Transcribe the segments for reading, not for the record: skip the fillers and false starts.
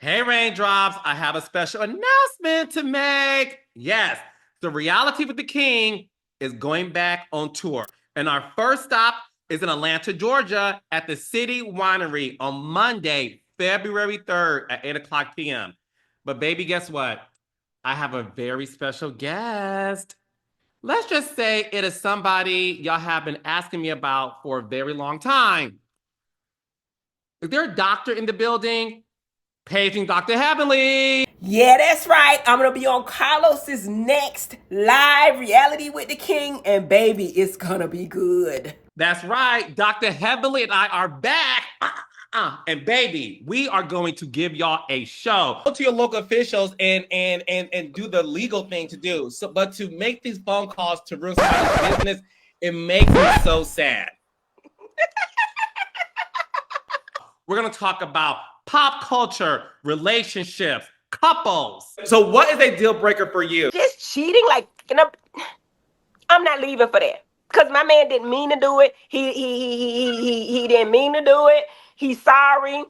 Hey, Raindrops, I have a special announcement to make. Yes, the Reality with the King is going back on tour. And our first stop is in Atlanta, Georgia at the City Winery on Monday, February 3rd at 8 o'clock p.m. But, baby, guess what? I have a very special guest. Let's just say it is somebody y'all have been asking me about for a very long time. Is there a doctor in the building? Paging Dr. Heavenly. Yeah, that's right. I'm gonna be on Carlos's next live Reality with the King, and baby, it's gonna be good. That's right. Dr. Heavenly and I are back. And baby, we are going to give y'all a show. Go to your local officials and do the legal thing to do. So, but to make these phone calls to ruin somebody's business, it makes me so sad. We're gonna talk about pop culture, relationships, couples. So, what is a deal breaker for you? Just cheating, like, I'm not leaving for that. Cause my man didn't mean to do it. He didn't mean to do it. He's sorry.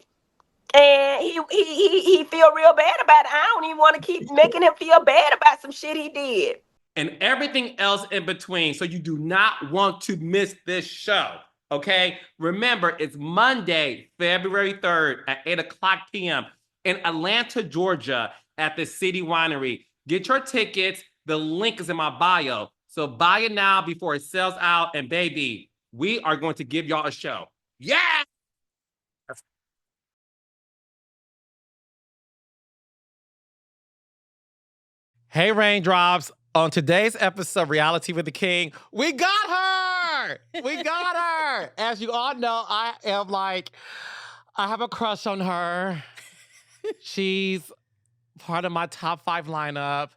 And he feel real bad about it. I don't even want to keep making him feel bad about some shit he did. And everything else in between. So you do not want to miss this show. Okay? Remember, it's Monday, February 3rd at 8 o'clock p.m. in Atlanta, Georgia at the City Winery. Get your tickets. The link is in my bio. So buy it now before it sells out. And baby, we are going to give y'all a show. Yeah! Hey, Raindrops. On today's episode of Reality with the King, we got her! We got her! As you all know, I have a crush on her. She's part of my top 5 lineup.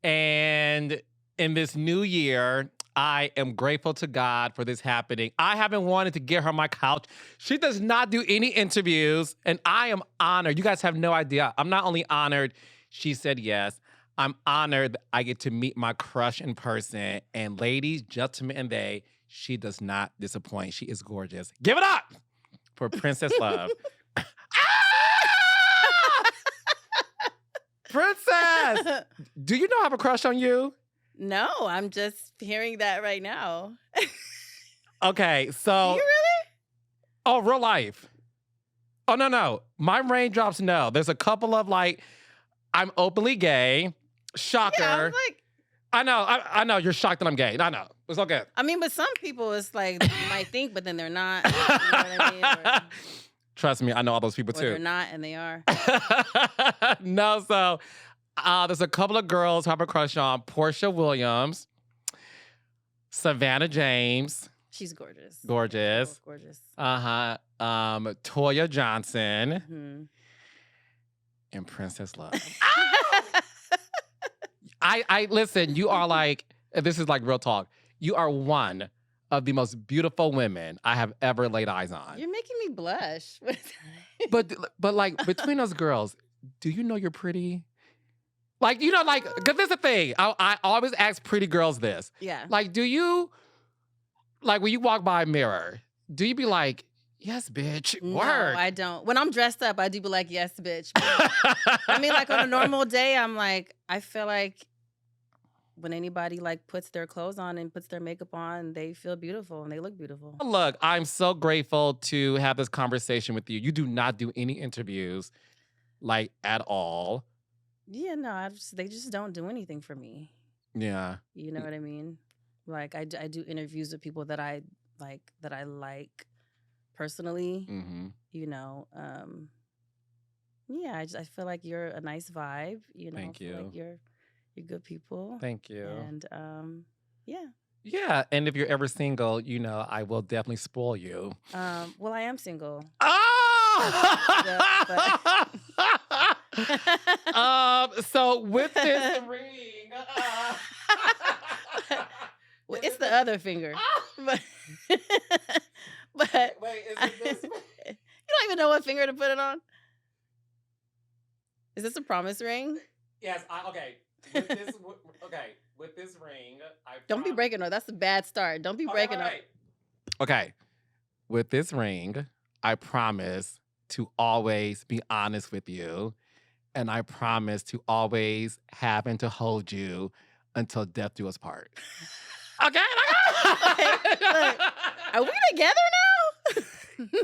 And in this new year, I am grateful to God for this happening. I haven't wanted to get her on my couch. She does not do any interviews, and I am honored. You guys have no idea. I'm not only honored she said yes, I'm honored that I get to meet my crush in person. And ladies, gentlemen, and they, she does not disappoint. She is gorgeous. Give it up for Princess Love. Princess! Do you know I have a crush on you? No, I'm just hearing that right now. Okay, so... Do you really? Oh, real life. Oh, no. My Raindrops, no. There's a couple of, I'm openly gay. Shocker. Yeah, I was like... I know. You're shocked that I'm gay. I know. It's okay. I mean, but some people, it's like, you might think, but then they're not. You know what I mean? Or, Trust me, I know all those people, too. they're not, and they are. No, so there's a couple of girls who have a crush on. Portia Williams, Savannah James. She's gorgeous. Gorgeous. Gorgeous. Toya Johnson. Mm-hmm. And Princess Love. I listen, you are this is real talk. You are one of the most beautiful women I have ever laid eyes on. You're making me blush. but between us girls, do you know you're pretty? Because this is the thing. I always ask pretty girls this. Yeah. Do you, when you walk by a mirror, do you be like, yes, bitch, No, work? I don't. When I'm dressed up, I do be like, yes, bitch. I mean, on a normal day, I'm like, I feel like when anybody puts their clothes on and puts their makeup on, they feel beautiful and they look beautiful. Look, I'm so grateful to have this conversation with you. You do not do any interviews, at all. Yeah, no, they just don't do anything for me. Yeah. You know what I mean? I do interviews with people that I like personally. Mm-hmm. You know, yeah, I feel like you're a nice vibe. You know, Thank you. I feel like you're good people. Thank you. And yeah. Yeah, and if you're ever single, I will definitely spoil you. Well, I am single. Oh! So with this ring, well, it's the other finger. but wait, is it this? You don't even know what finger to put it on. Is this a promise ring? Yes. Okay. With this ring, Don't be breaking her. That's a bad start. Don't be breaking her. Okay. With this ring, I promise to always be honest with you. And I promise to always have and to hold you until death do us part. Okay? Look, are we together now?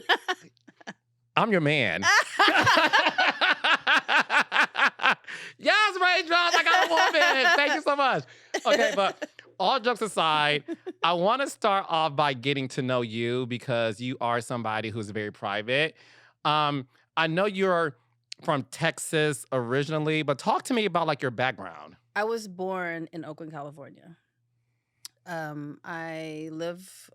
I'm your man. Yes, Raindrops, I got a woman. Thank you so much. Okay, but all jokes aside, I want to start off by getting to know you because you are somebody who's very private. I know you're from Texas originally, but talk to me about like your background. I was born in Oakland, California. I live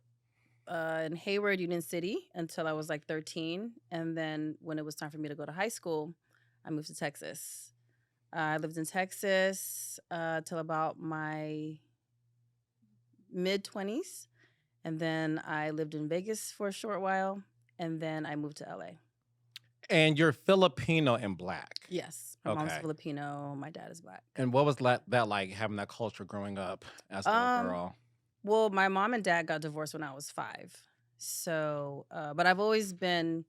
in Hayward, Union City until I was like 13. And then when it was time for me to go to high school, I moved to Texas. I lived in Texas till about my mid 20s. And then I lived in Vegas for a short while. And then I moved to LA. And you're Filipino and black. Yes. My mom's Okay. Filipino. My dad is black. And what was that like, having that culture growing up as a little girl? Well, my mom and dad got divorced when I was 5. So, but I've always been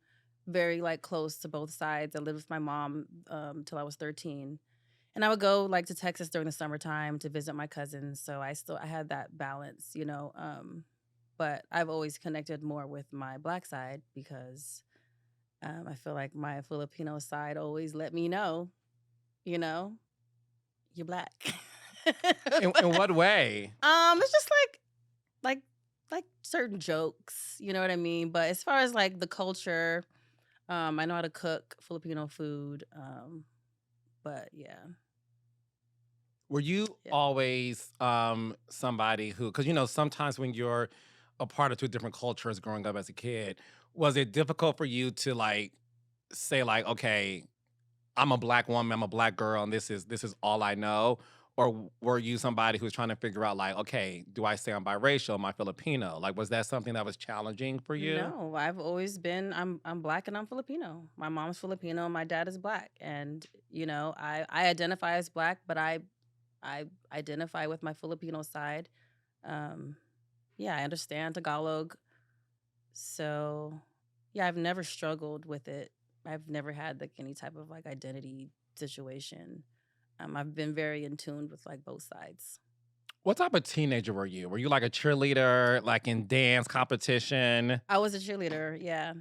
very like close to both sides. I lived with my mom till I was 13. And I would go like to Texas during the summertime to visit my cousins. So I had that balance, you know. But I've always connected more with my black side because I feel like my Filipino side always let me know, you know, you're black. In what way? It's just like certain jokes, you know what I mean? But as far as like the culture, I know how to cook Filipino food. But yeah. Were you always somebody who, because you know, sometimes when you're a part of 2 different cultures growing up as a kid, was it difficult for you to like say like, okay, I'm a black woman, I'm a black girl, and this is all I know? Or were you somebody who was trying to figure out like, okay, do I say I'm biracial? Am I Filipino? Like, was that something that was challenging for you? No, I've always been I'm black and I'm Filipino. My mom's Filipino, my dad is black. And, you know, I identify as black, but I identify with my Filipino side. Yeah, I understand Tagalog. So, yeah, I've never struggled with it. I've never had like any type of like identity situation. I've been very in tune with like both sides. What type of teenager were you? Were you like a cheerleader, like in dance competition? I was a cheerleader, yeah.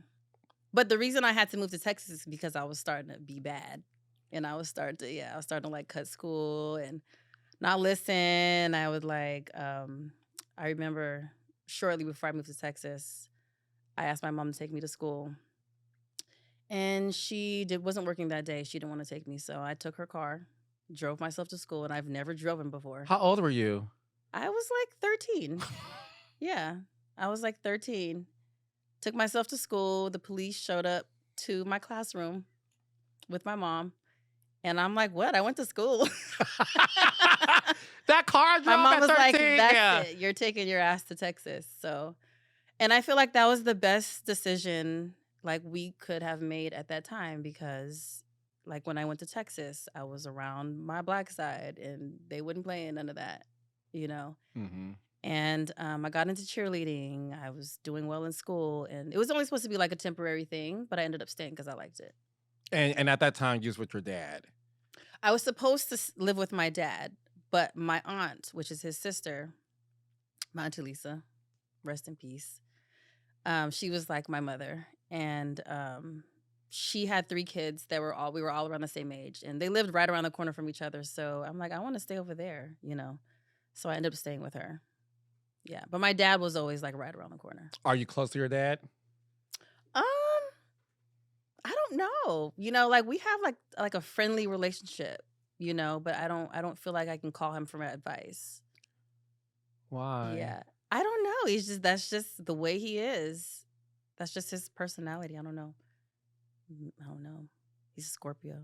But the reason I had to move to Texas is because I was starting to be bad. And I was starting to like cut school and not listen. I would like, I remember shortly before I moved to Texas, I asked my mom to take me to school. And she wasn't working that day. She didn't want to take me. So I took her car, drove myself to school, and I've never driven before. How old were you? I was like 13. Yeah, I was like 13. Took myself to school. The police showed up to my classroom with my mom. And I'm like, what? I went to school. That car My drove mom at was 13? like, that's Yeah. it. You're taking your ass to Texas. So, and I feel like that was the best decision like we could have made at that time because like when I went to Texas, I was around my black side and they wouldn't play in none of that, you know? Mm-hmm. And I got into cheerleading. I was doing well in school. And it was only supposed to be like a temporary thing, but I ended up staying because I liked it. And at that time, you was with your dad. I was supposed to live with my dad, but my aunt, which is his sister, my Auntie Lisa, rest in peace, she was like my mother. And she had 3 kids that we were all around the same age. And they lived right around the corner from each other. So I'm like, I want to stay over there, you know? So I ended up staying with her. Yeah. But my dad was always like right around the corner. Are you close to your dad? I don't know. You know, like we have like a friendly relationship, you know, but I don't feel like I can call him for advice. Why? Yeah. I don't know. That's just the way he is. That's just his personality. I don't know. He's a Scorpio.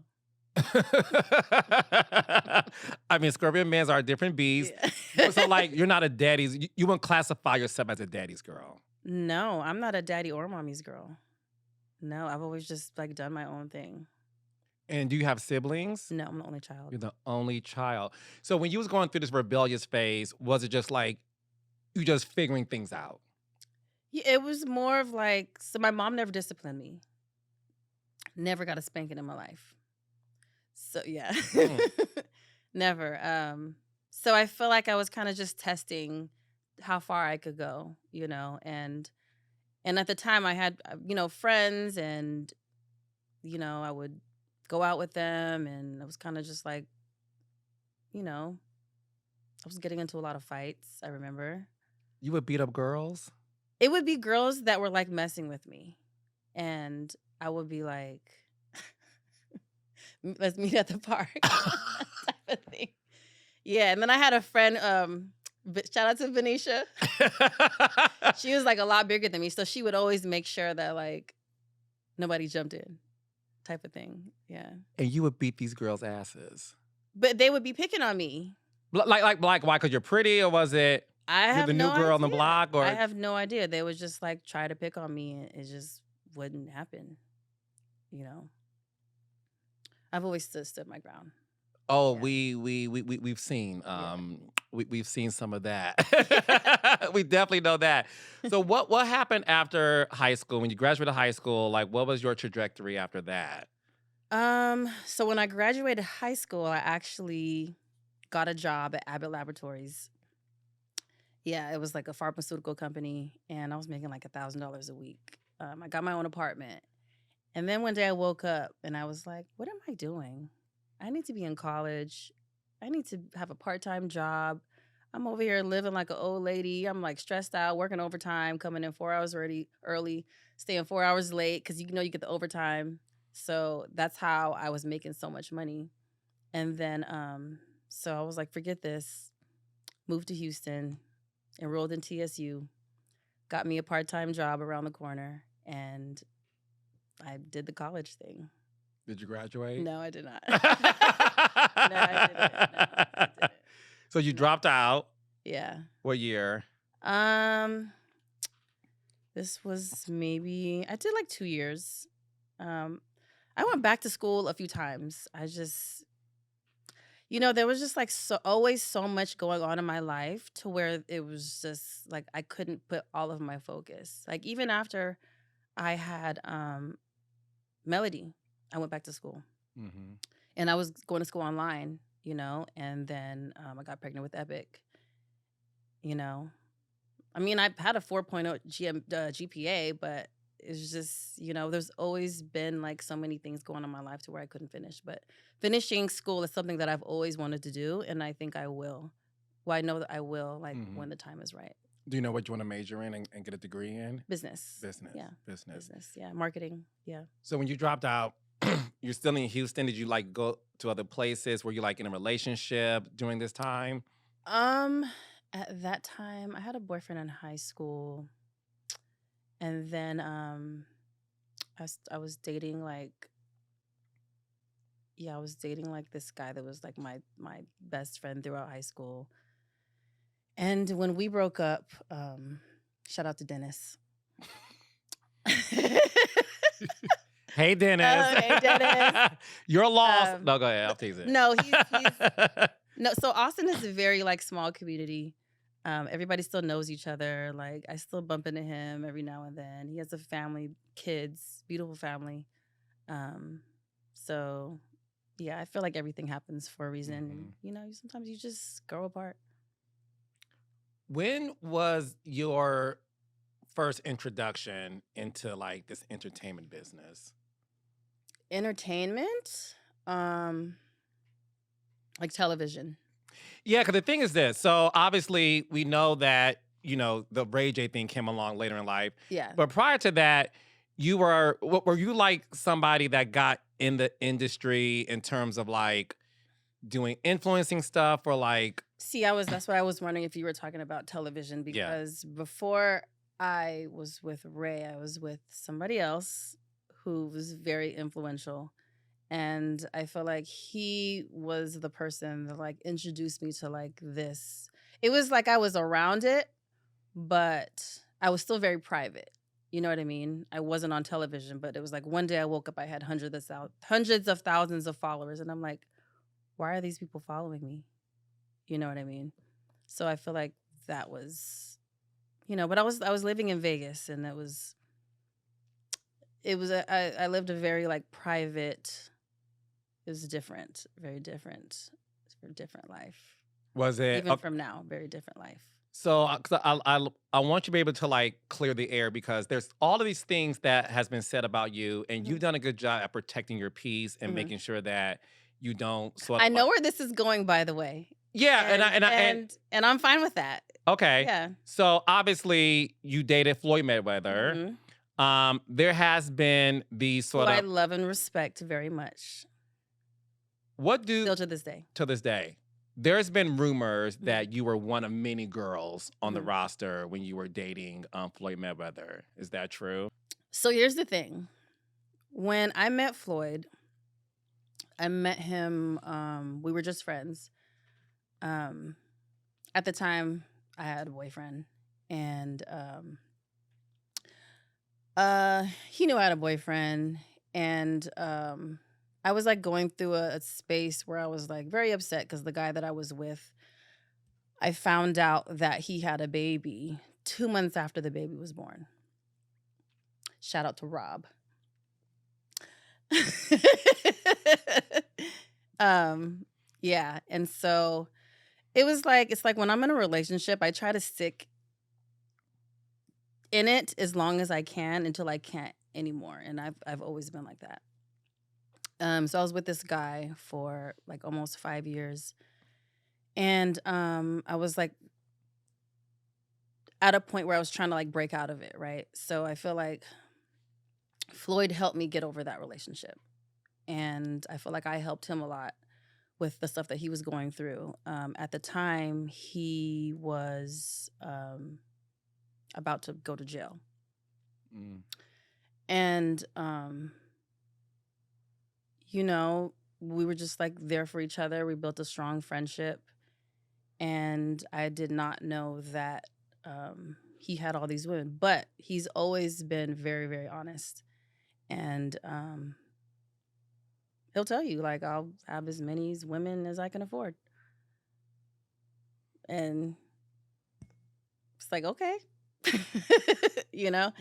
I mean, Scorpio men are different beasts. Yeah. So, like, you're not a daddy's. You wouldn't classify yourself as a daddy's girl. No, I'm not a daddy or mommy's girl. No, I've always just like done my own thing. And do you have siblings? No, I'm the only child. You're the only child. So when you was going through this rebellious phase, was it just like you just figuring things out? Yeah, it was more of like, so my mom never disciplined me. Never got a spanking in my life. So yeah. Mm. Never. So I feel like I was kind of just testing how far I could go, and at the time I had friends, and I would go out with them, and I was kind of just like, you know, I was getting into a lot of fights, I remember. You would beat up girls? It would be girls that were like messing with me, and I would be like, let's meet at the park type of thing. Yeah, and then I had a friend, shout out to Venetia. She was like a lot bigger than me, so she would always make sure that like nobody jumped in, type of thing. Yeah, And you would beat these girls' asses? but they would be picking on me. Like why? Because you're pretty, or was it I you're have the new no girl on the idea. block? Or I have no idea. They would just like try to pick on me, and it just wouldn't happen. I've always stood my ground. oh, Yeah. we've seen Yeah. we've seen some of that. We definitely know that. So what happened after high school? When you graduated high school, like what was your trajectory after that? So when I graduated high school, I actually got a job at Abbott Laboratories. Yeah, it was like a pharmaceutical company, and I was making like $1,000 a week. I got my own apartment. And then one day I woke up and I was like, what am I doing? I need to be in college. I need to have a part-time job. I'm over here living like an old lady. I'm like stressed out, working overtime, coming in 4 hours early, staying 4 hours late because you get the overtime. So that's how I was making so much money. And then so I was like, forget this. Moved to Houston, enrolled in TSU, got me a part-time job around the corner, and I did the college thing. Did you graduate? No, I did not. No, I didn't. No, I didn't. So you dropped out. Yeah. What year? This was maybe I did like 2 years. I went back to school a few times. I just there was just like always so much going on in my life to where it was just like I couldn't put all of my focus. Like even after I had Melody, I went back to school. Mm-hmm. And I was going to school online, and then I got pregnant with Epic. I mean, I had a 4.0 GPA, but it's just, there's always been like so many things going on in my life to where I couldn't finish. But finishing school is something that I've always wanted to do, and I think I will. Well, I know that I will, like when the time is right. Do you know what you want to major in and get a degree in? Business. Business. Yeah. Business. Yeah. Marketing. Yeah. So when you dropped out, you're still in Houston. Did you like go to other places? Were you like in a relationship during this time? At that time, I had a boyfriend in high school, and then I was dating like this guy that was like my best friend throughout high school. And when we broke up, shout out to Dennis. Hey, Dennis. Hey, Dennis. You're lost. No, go ahead. I'll tease it. No, he's no. So Austin is a very like small community. Everybody still knows each other. Like I still bump into him every now and then. He has a family, kids, beautiful family. So yeah, I feel like everything happens for a reason. Mhm. And sometimes you just grow apart. When was your first introduction into like this entertainment business? Entertainment, like television. Yeah, because the thing is this. So obviously we know that, the Ray J thing came along later in life. Yeah. But prior to that, were you like somebody that got in the industry in terms of like doing influencing stuff or like? See, that's why I was wondering if you were talking about television, because before I was with Ray, I was with somebody else who was very influential. And I feel like he was the person that like introduced me to like this. It was like I was around it, but I was still very private. You know what I mean? I wasn't on television, but it was like one day I woke up, I had hundreds of thousands of followers. And I'm like, why are these people following me? You know what I mean? So I feel like that was, but I was living in Vegas, and it was I lived a very like private. It was different, very different. It's a different life. Was it Even from now, very different life. so? 'Cause I want you to be able to like clear the air because there's all of these things that has been said about you, and you've done a good job at protecting your peace and making sure that you don't sort I of know where this is going, by the way. yeah, And I'm fine with that. okay. Yeah. So obviously you dated Floyd Mayweather. There has been these Who sort I of love and respect very much. what do Still to this day. to this day. There's been rumors that you were one of many girls on the roster when you were dating Floyd Mayweather. Is that true? So here's the thing. When I met Floyd, I met him, we were just friends. At the time, I had a boyfriend. And he knew I had a boyfriend. And I was like going through a space where I was like very upset because the guy that I was with, I found out that he had a baby 2 months after the baby was born. Shout out to Rob. Yeah. And so it's like when I'm in a relationship, I try to stick in it as long as I can until I can't anymore. And I've always been like that. So I was with this guy for like almost 5 years. And I was like at a point where I was trying to like break out of it, right? So I feel like Floyd helped me get over that relationship. And I feel like I helped him a lot with the stuff that he was going through. At the time, he was about to go to jail. And, you know, we were just like there for each other. We built a strong friendship. And I did not know that he had all these women. But he's always been very, very honest. And he'll tell you, like, I'll have as many women as I can afford. And it's like, okay. You know?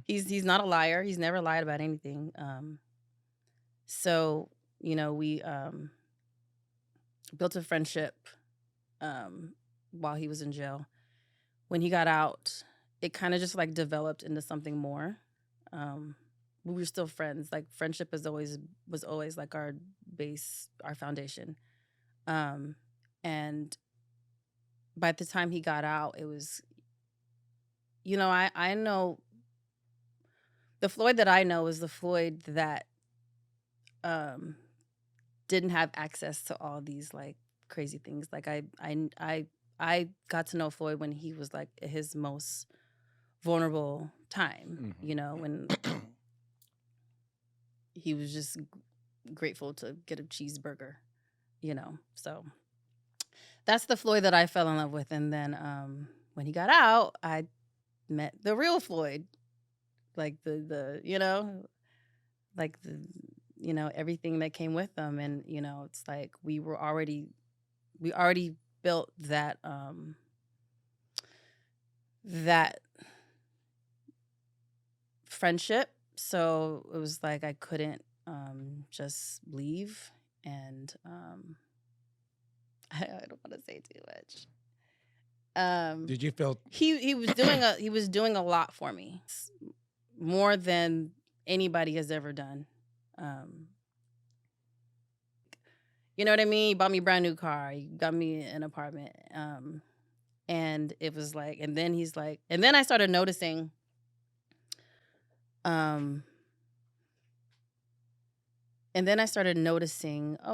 He's not a liar. He's never lied about anything. So, you know, we built a friendship while he was in jail. When he got out, it kind of just like developed into something more. We were still friends. Like friendship was always like our base, our foundation. And by the time he got out, it was, you know, I know the Floyd that I know is the Floyd that didn't have access to all these like crazy things. Like I got to know Floyd when he was like at his most vulnerable time, you know, when he was just grateful to get a cheeseburger, you know. So that's the Floyd that I fell in love with. And then when he got out, I met the real Floyd, like the you know, like the, you know, everything that came with them. And, you know, it's like we already built that that friendship. So it was like I couldn't just leave. And I don't want to say too much. Did you feel he was doing a lot for me, more than anybody has ever done. You know what I mean? He bought me a brand new car. He got me an apartment. And it was like, and then he's like, and then I started noticing, oh,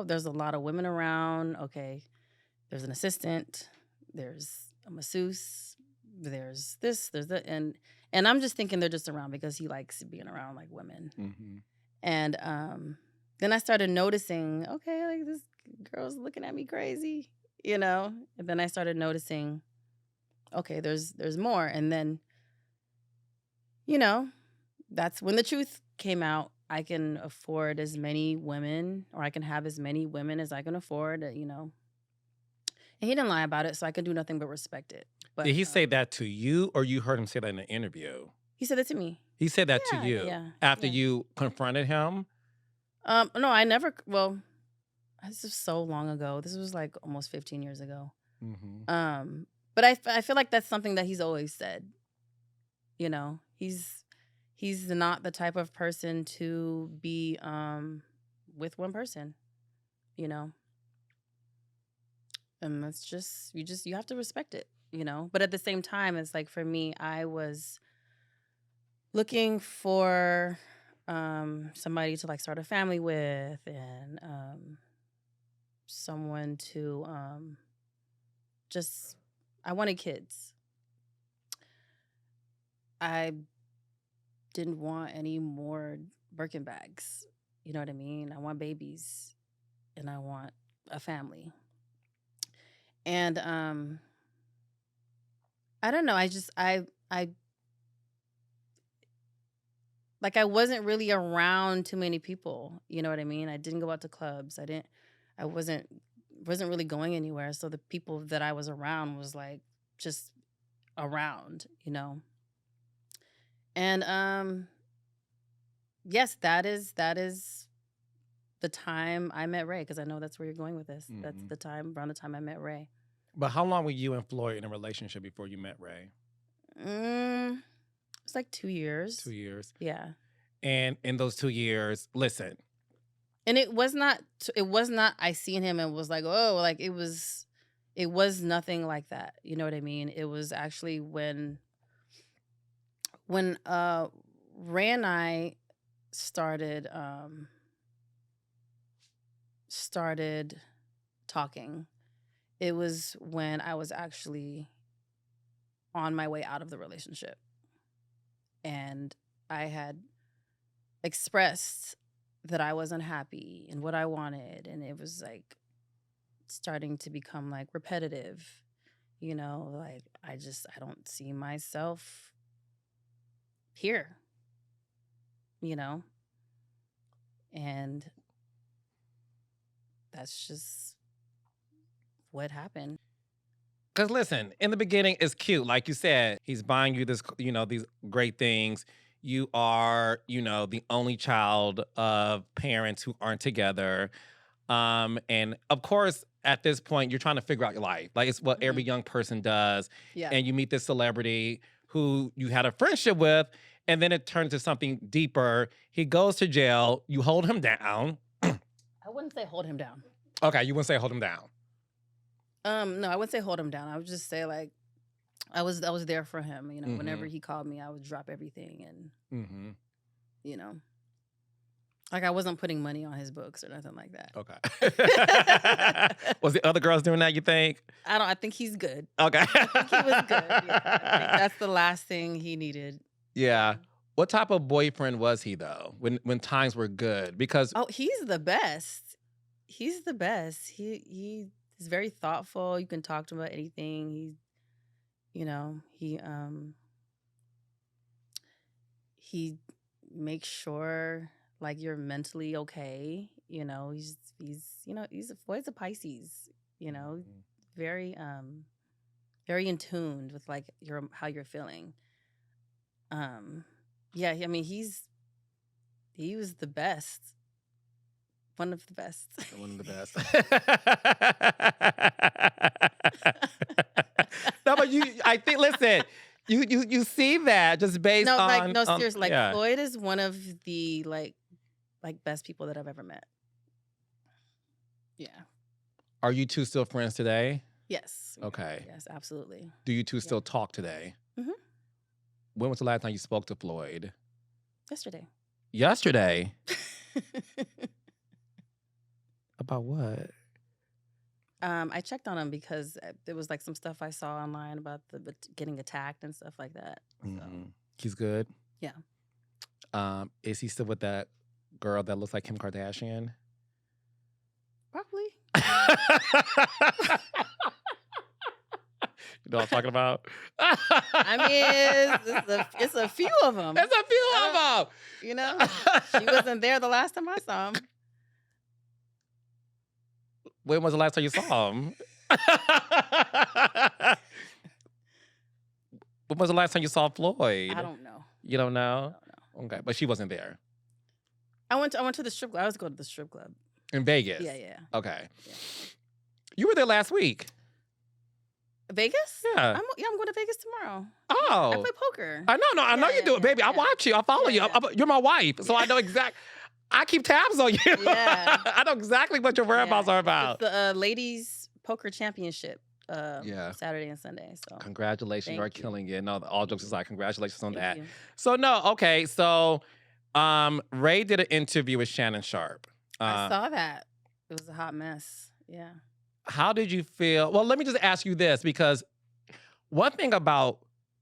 there's a lot of women around. Okay. There's an assistant. There's a masseuse. There's this, there's that. And I'm just thinking they're just around because he likes being around like women. And then I started noticing, okay, like this girl's looking at me crazy, you know? And then I started noticing, okay, there's more. And then, you know, that's when the truth came out. I can afford as many women, or I can have as many women as I can afford, you know. And he didn't lie about it, so I can do nothing but respect it. But did he say that to you, or you heard him say that in an interview? he said it to me. He said that to Yeah, you yeah, after yeah. you confronted him? No, I never. Well, this is so long ago. This was like almost 15 years ago. Mm-hmm. But I feel like that's something that he's always said. You know, he's not the type of person to be with one person. You know, and that's just you have to respect it. You know, but at the same time, it's like for me, I was looking for somebody to like start a family with, and someone to just I wanted kids. I didn't want any more Birkin bags. You know what I mean? I want babies and I want a family. And I don't know, I like I wasn't really around too many people. You know what I mean? I didn't go out to clubs. I wasn't really going anywhere. So the people that I was around was like just around, you know. And yes, that is the time I met Ray, because I know that's where you're going with this. That's Mhm. the time around the time I met Ray. But how long were you and Floyd in a relationship before you met Ray? It's like 2 years. 2 years. Yeah. And in those 2 years, listen, And it was not I seen him and was like, "Oh," like it was nothing like that. You know what I mean? It was actually when Ray and I started talking. It was when I was actually on my way out of the relationship. And I had expressed that I was unhappy and what I wanted, and it was like starting to become like repetitive, you know, like I don't see myself here, you know. And that's just what happened. because listen, in the beginning, it's cute. Like you said, he's buying you this, these great things. You are, the only child of parents who aren't together. And of course, at this point, you're trying to figure out your life. Like it's what every young person does. Yeah. And you meet this celebrity who you had a friendship with, and then it turns to something deeper. He goes to jail. You hold him down. I wouldn't say hold him down. Okay, you wouldn't say hold him down. No, I wouldn't say hold him down. I would just say like I was there for him. You know, whenever he called me, I would drop everything and you know, like I wasn't putting money on his books or nothing like that. Okay. Was the other girls doing that, you think? I think he's good. Okay. I think he was good. Yeah, I think that's the last thing he needed. Yeah. What type of boyfriend was he though? When times were good? Because he's the best. He's the best. He is very thoughtful. You can talk to him about anything. He makes sure like you're mentally okay. You know, he's Floyd's a Pisces. You know, very in tune with like how you're feeling. Yeah, I mean he was the best. One of the best. One of the best. No, but I think, listen, you see that just based on. Seriously, like yeah. Floyd is one of the like best people that I've ever met. Yeah. Are you two still friends today? Yes. Okay. Yes, absolutely. Do you two still talk today? Mhm. When was the last time you spoke to Floyd? Yesterday. Yesterday? About what? I checked on him because there was like some stuff I saw online about getting attacked and stuff like that. So. He's good? Yeah. Is he still with that girl that looks like Kim Kardashian? Probably. You know what I'm talking about? I mean, it's a few of them. There's a few of them. You know, she wasn't there the last time I saw him. When was the last time you saw him? When was the last time you saw Floyd? I don't know. You don't know? I don't Okay, but she wasn't there I went to the strip club. I was going to the strip club. in Vegas. Yeah. Okay. Yeah. You were there last week. Vegas? Yeah. I'm going to Vegas tomorrow. Oh. I play poker. I know you do it, baby. I watch you. I follow you. You're my wife, so I know exactly. I keep tabs on you. Yeah. I know exactly what your whereabouts are about. It's the ladies poker championship. Saturday and Sunday. So congratulations, you're killing it. No, all jokes aside, congratulations on that. you. So no, okay. So Ray did an interview with Shannon Sharp. I saw that. It was a hot mess. Yeah. How did you feel? Well, let me just ask you this, because one thing about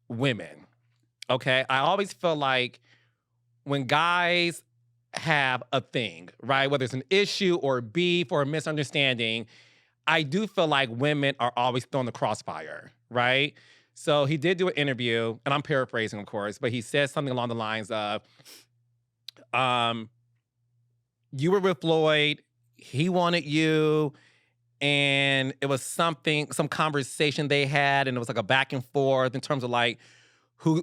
women, okay, I always feel like when guys have a thing, right, whether it's an issue or beef or a misunderstanding, I do feel like women are always thrown the crossfire, right? So he did do an interview, and I'm paraphrasing, of course, but he said something along the lines of, you were with Floyd, he wanted you, and it was some conversation they had, and it was like a back and forth in terms of like who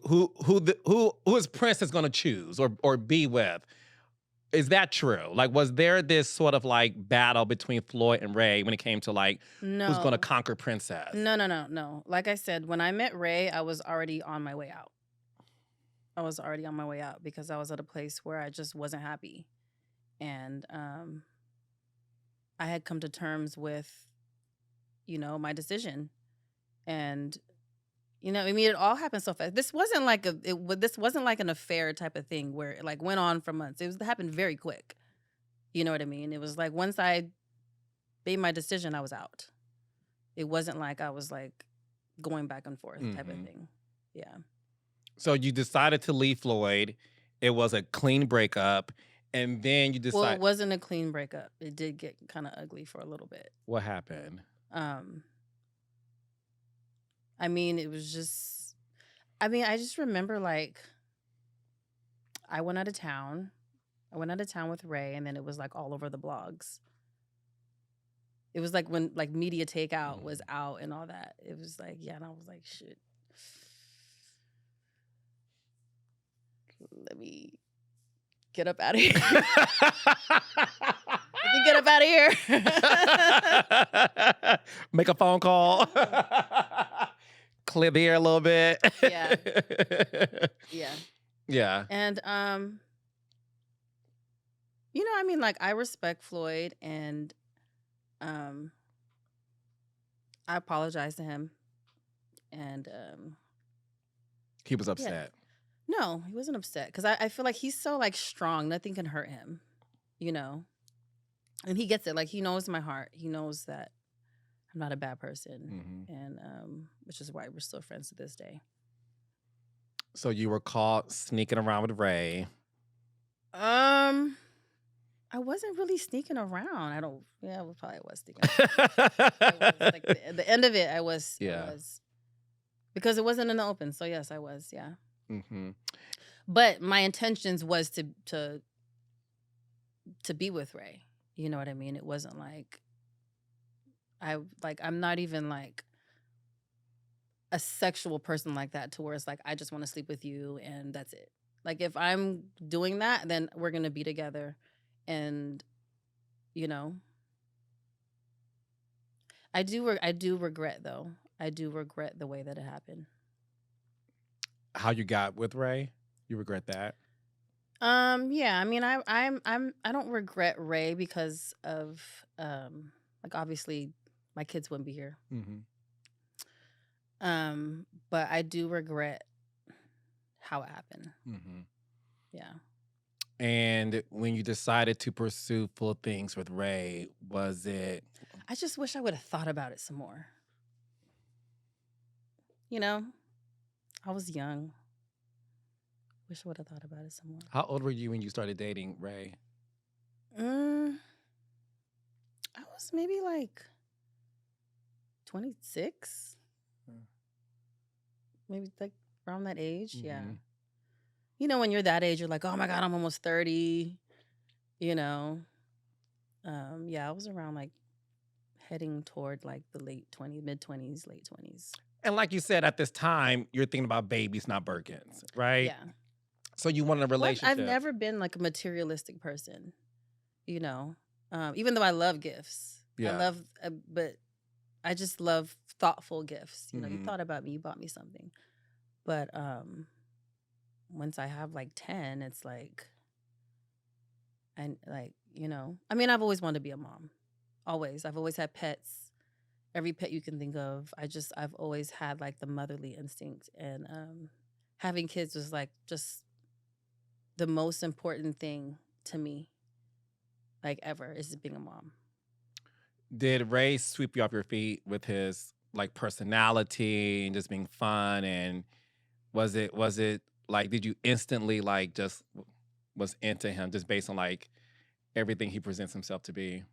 his prince is gonna choose or be with. Is that true? Like, was there this sort of like battle between Floyd and Ray when it came to like who's gonna conquer Princess? No. Like I said, when I met Ray, I was already on my way out. Because I was at a place where I just wasn't happy. And I had come to terms with, my decision. And, I mean, it all happened so fast. This wasn't like an affair type of thing where it like went on for months. It happened very quick. You know what I mean? It was like once I made my decision, I was out. It wasn't like I was like going back and forth type of thing. Yeah. So you decided to leave Floyd. It was a clean breakup. And then you decided... Well, it wasn't a clean breakup. It did get kind of ugly for a little bit. What happened? I mean, it was just... I just remember, like, I went out of town. With Ray, and then it was, like, all over the blogs. It was, like, when, like, Media Takeout was out and all that. It was, like, yeah, and I was like, shit. Let me... get up out of here. Let me get up out of here. Make a phone call. Clear the air a little bit. Yeah. And like I respect Floyd, and I apologize to him. And he was upset. Yeah. No, he wasn't upset, because I feel like he's so like strong. Nothing can hurt him, and he gets it. Like, he knows my heart. He knows that I'm not a bad person, and which is why we're still friends to this day. So you were caught sneaking around with Ray. I wasn't really sneaking around. I probably was sneaking around. Like at the end of it, I was. Yeah. I was, because it wasn't in the open. So yes, I was. Yeah. Mm-hmm. But my intentions was to be with Ray. You know what I mean? It wasn't like I'm not even like a sexual person like that, to where it's like I just want to sleep with you and that's it. Like, if I'm doing that, then we're gonna be together, and I do regret though. I do regret the way that it happened. How you got with Ray? You regret that? Yeah. I mean, I don't regret Ray because of like, obviously my kids wouldn't be here. But I do regret how it happened. Yeah. And when you decided to pursue full things with Ray, was it... I just wish I would have thought about it some more. I was young. Wish I would have thought about it some more. How old were you when you started dating Ray? I was maybe like 26. Maybe like around that age. Yeah. When you're that age, you're like, oh my God, I'm almost 30. Yeah, I was around like heading toward like the mid-20s, late 20s. And like you said, at this time, you're thinking about babies, not Birkins, right? Yeah. So you wanted a Well, I've relationship. never been like a materialistic person, you know. Even though I love gifts, Yeah. but I just love thoughtful gifts. You know, you Mhm. thought about me, you bought me something. But once I have like 10, it's like, and like, you know, I mean, I've always wanted to be a mom. Always. I've always had pets. Every pet you can think of. I've always had like the motherly instinct, and having kids was like just the most important thing to me, like ever, is being a mom. Did Ray sweep you off your feet with his like personality and just being fun? And was it like, did you instantly like just was into him just based on like everything he presents himself to be?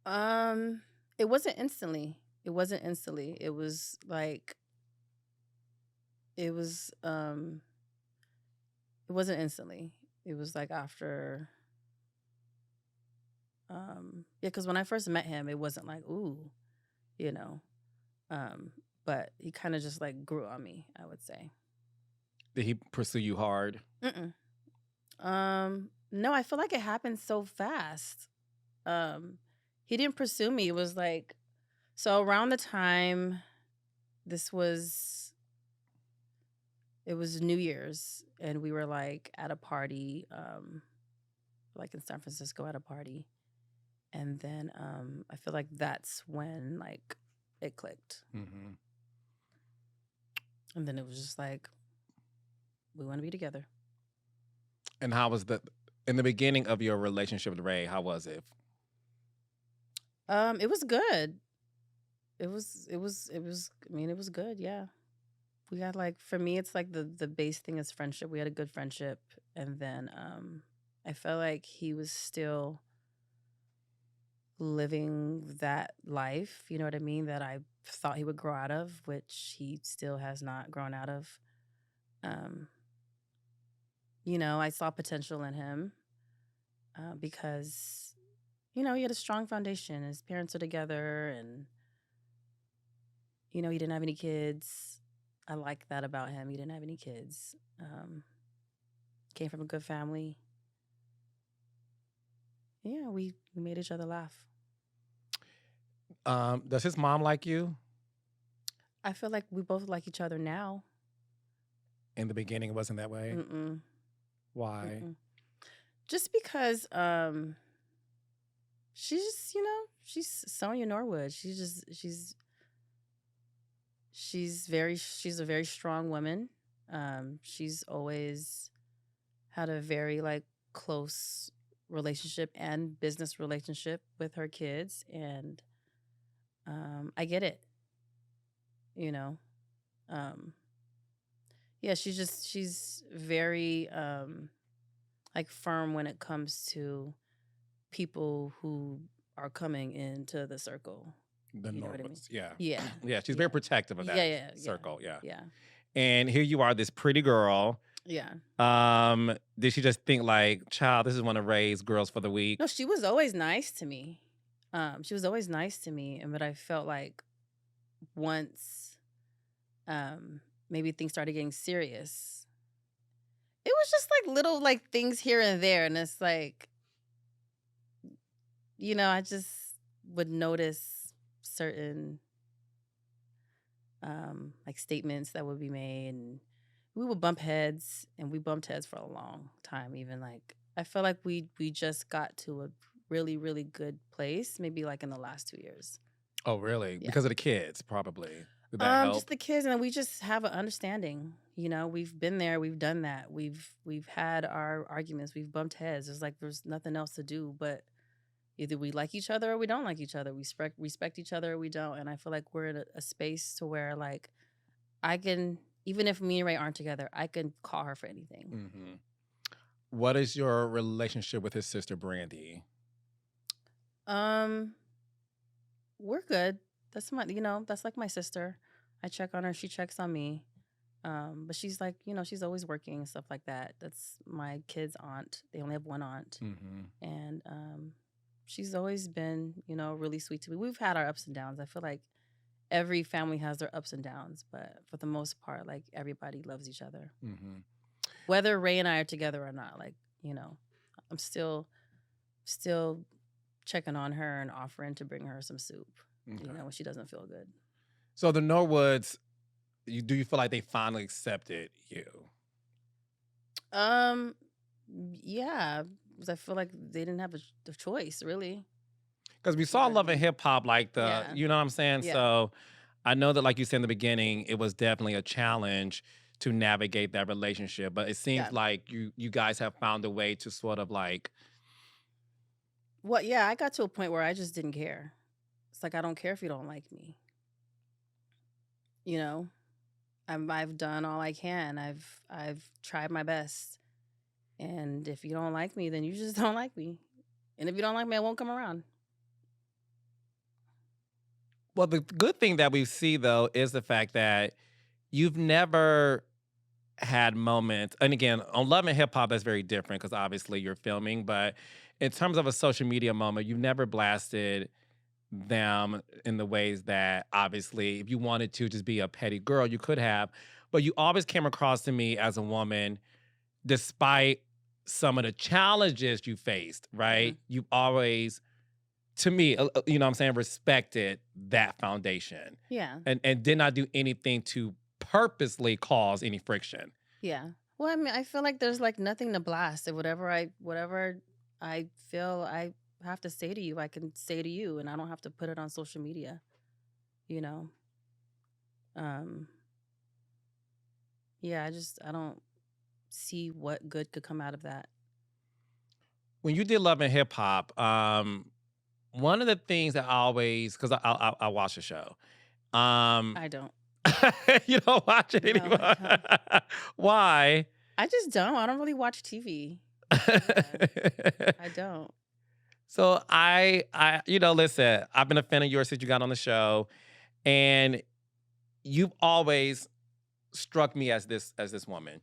Um, it wasn't instantly. It wasn't instantly. It was like it was it wasn't instantly. It was like after yeah, because when I first met him, it wasn't like, ooh, you know. Um, but he kind of just like grew on me, I would say. Did he pursue you hard? Mm-mm. No, I feel like it happened so fast. Um, he didn't pursue me. It was like, so around the time this was, it was New Year's, and we were like at a party, like in San Francisco at a party. And then I feel like that's when like it clicked. Mm-hmm. And then it was just like, we want to be together. And how was in the beginning of your relationship with Ray? How was it? It was good. It was. I mean, it was good. Yeah, we had like, for me, it's like the base thing is friendship. We had a good friendship, and then I felt like he was still living that life. You know what I mean? That I thought he would grow out of, which he still has not grown out of. Um, you know, I saw potential in him because, you know, he had a strong foundation. His parents are together, and you know, he didn't have any kids. I like that about him. He didn't have any kids. Came from a good family. Yeah, we made each other laugh. Does his mom like you? I feel like we both like each other now. In the beginning, it wasn't that way. Mm-mm. Why? Mm-mm. Just because she's just, you know, she's Sonia Norwood. She's a very strong woman. She's always had a very like close relationship and business relationship with her kids, and I get it. You know, yeah, she's very like firm when it comes to people who are coming into the circle. The You know what I mean? Norwoods, yeah. Yeah. Yeah, she's Yeah. very protective of that Yeah. circle, yeah. Yeah. And here you are, this pretty girl. Yeah. Did she just think like, child, this is one of Ray's girls for the week? No, she was always nice to me. She was always nice to me, but I felt like once maybe things started getting serious, it was just like little like things here and there, and it's like, you know, I just would notice certain like statements that would be made, and we would bump heads, and we bumped heads for a long time. Even like, I feel like we just got to a really, really good place, maybe like in the last 2 years. Oh, really? Yeah. Because of the kids, probably. Did that help? Just the kids, and we just have an understanding. You know, we've been there, we've done that, we've had our arguments, we've bumped heads. It's like there's nothing else to do, but either we like each other or we don't like each other. We respect each other or we don't. And I feel like we're in a space to where like I can, even if me and Ray aren't together, I can call her for anything. Mm-hmm. What is your relationship with his sister Brandy? We're good. That's that's like my sister. I check on her, she checks on me. But she's like, you know, she's always working and stuff like that. That's my kid's aunt. They only have one aunt. Mm-hmm. And she's always been, you know, really sweet to me. We've had our ups and downs. I feel like every family has their ups and downs, but for the most part, like everybody loves each other. Mm-hmm. Whether Ray and I are together or not, like, I'm still checking on her and offering to bring her some soup, when she doesn't feel good. So the Norwoods, do you feel like they finally accepted you? Yeah, because I feel like they didn't have a choice, really. Because we saw Love and Hip Hop, like Yeah. you know what I'm saying? Yeah. So I know that, like you said in the beginning, it was definitely a challenge to navigate that relationship. But it seems Yeah. like you guys have found a way to sort of like. Well, yeah, I got to a point where I just didn't care. It's like, I don't care if you don't like me. I've done all I can. I've tried my best. And if you don't like me, then you just don't like me. And if you don't like me, I won't come around. Well, the good thing that we see, though, is the fact that you've never had moments, and again, on Love and Hip Hop, that's very different because obviously you're filming, but in terms of a social media moment, you've never blasted them in the ways that obviously, if you wanted to just be a petty girl, you could have, but you always came across to me as a woman, despite some of the challenges you faced, right? Mhm. You've always, to me, you know what I'm saying, respected that foundation. Yeah. And did not do anything to purposely cause any friction. Yeah. Well, I mean, I feel like there's like nothing to blast. Whatever I feel I have to say to you, I can say to you, and I don't have to put it on social media. Yeah, I don't see what good could come out of that. When you did Love and Hip Hop, one of the things that I always, because I watch the show. I don't. You don't watch it No, anymore. I don't. Why? I just don't. I don't really watch TV. I don't. So listen, I've been a fan of yours since you got on the show, and you've always struck me as this woman.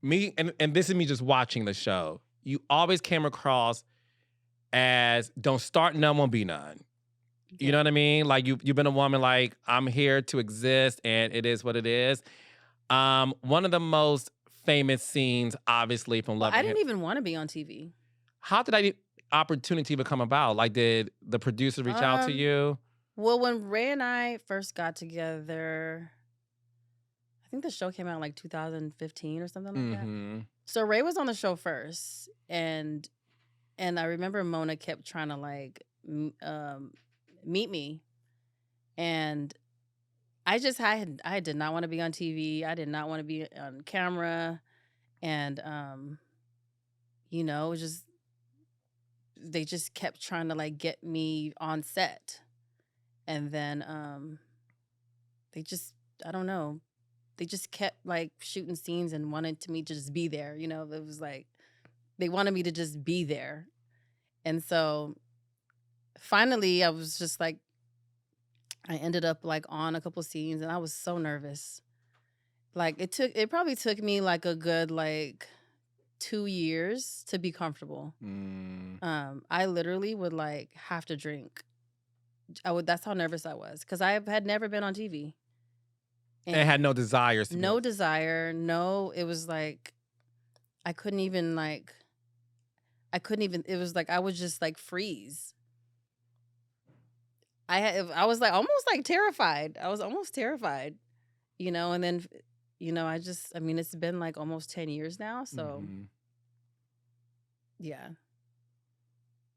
Me, and this is me just watching the show. You always came across as don't start none, won't be none. You know what I mean? Like you've been a woman like, I'm here to exist and it is what it is. One of the most famous scenes, obviously, from Love I and Hip. didn't even want to be on TV. How did that opportunity become about? Like, did the producer reach out to you? Well, when Ray and I first got together, I think the show came out in like 2015 or something like that. So Ray was on the show first, and I remember Mona kept trying to like meet me, and I did not want to be on TV. I did not want to be on camera, and it was just, they just kept trying to like get me on set, and then they just, I don't know, they just kept like shooting scenes and wanted me to just be there. It was like they wanted me to just be there, and so finally I was just like, I ended up like on a couple scenes, and I was so nervous. Like it probably took me like a good like 2 years to be comfortable. I literally would like have to drink. That's how nervous I was, because I had never been on TV. And had no desires to no desire. It was like I couldn't even, it was like I would just like freeze. I was like almost like terrified. I was almost terrified, and then, I mean, it's been like almost 10 years now. So yeah,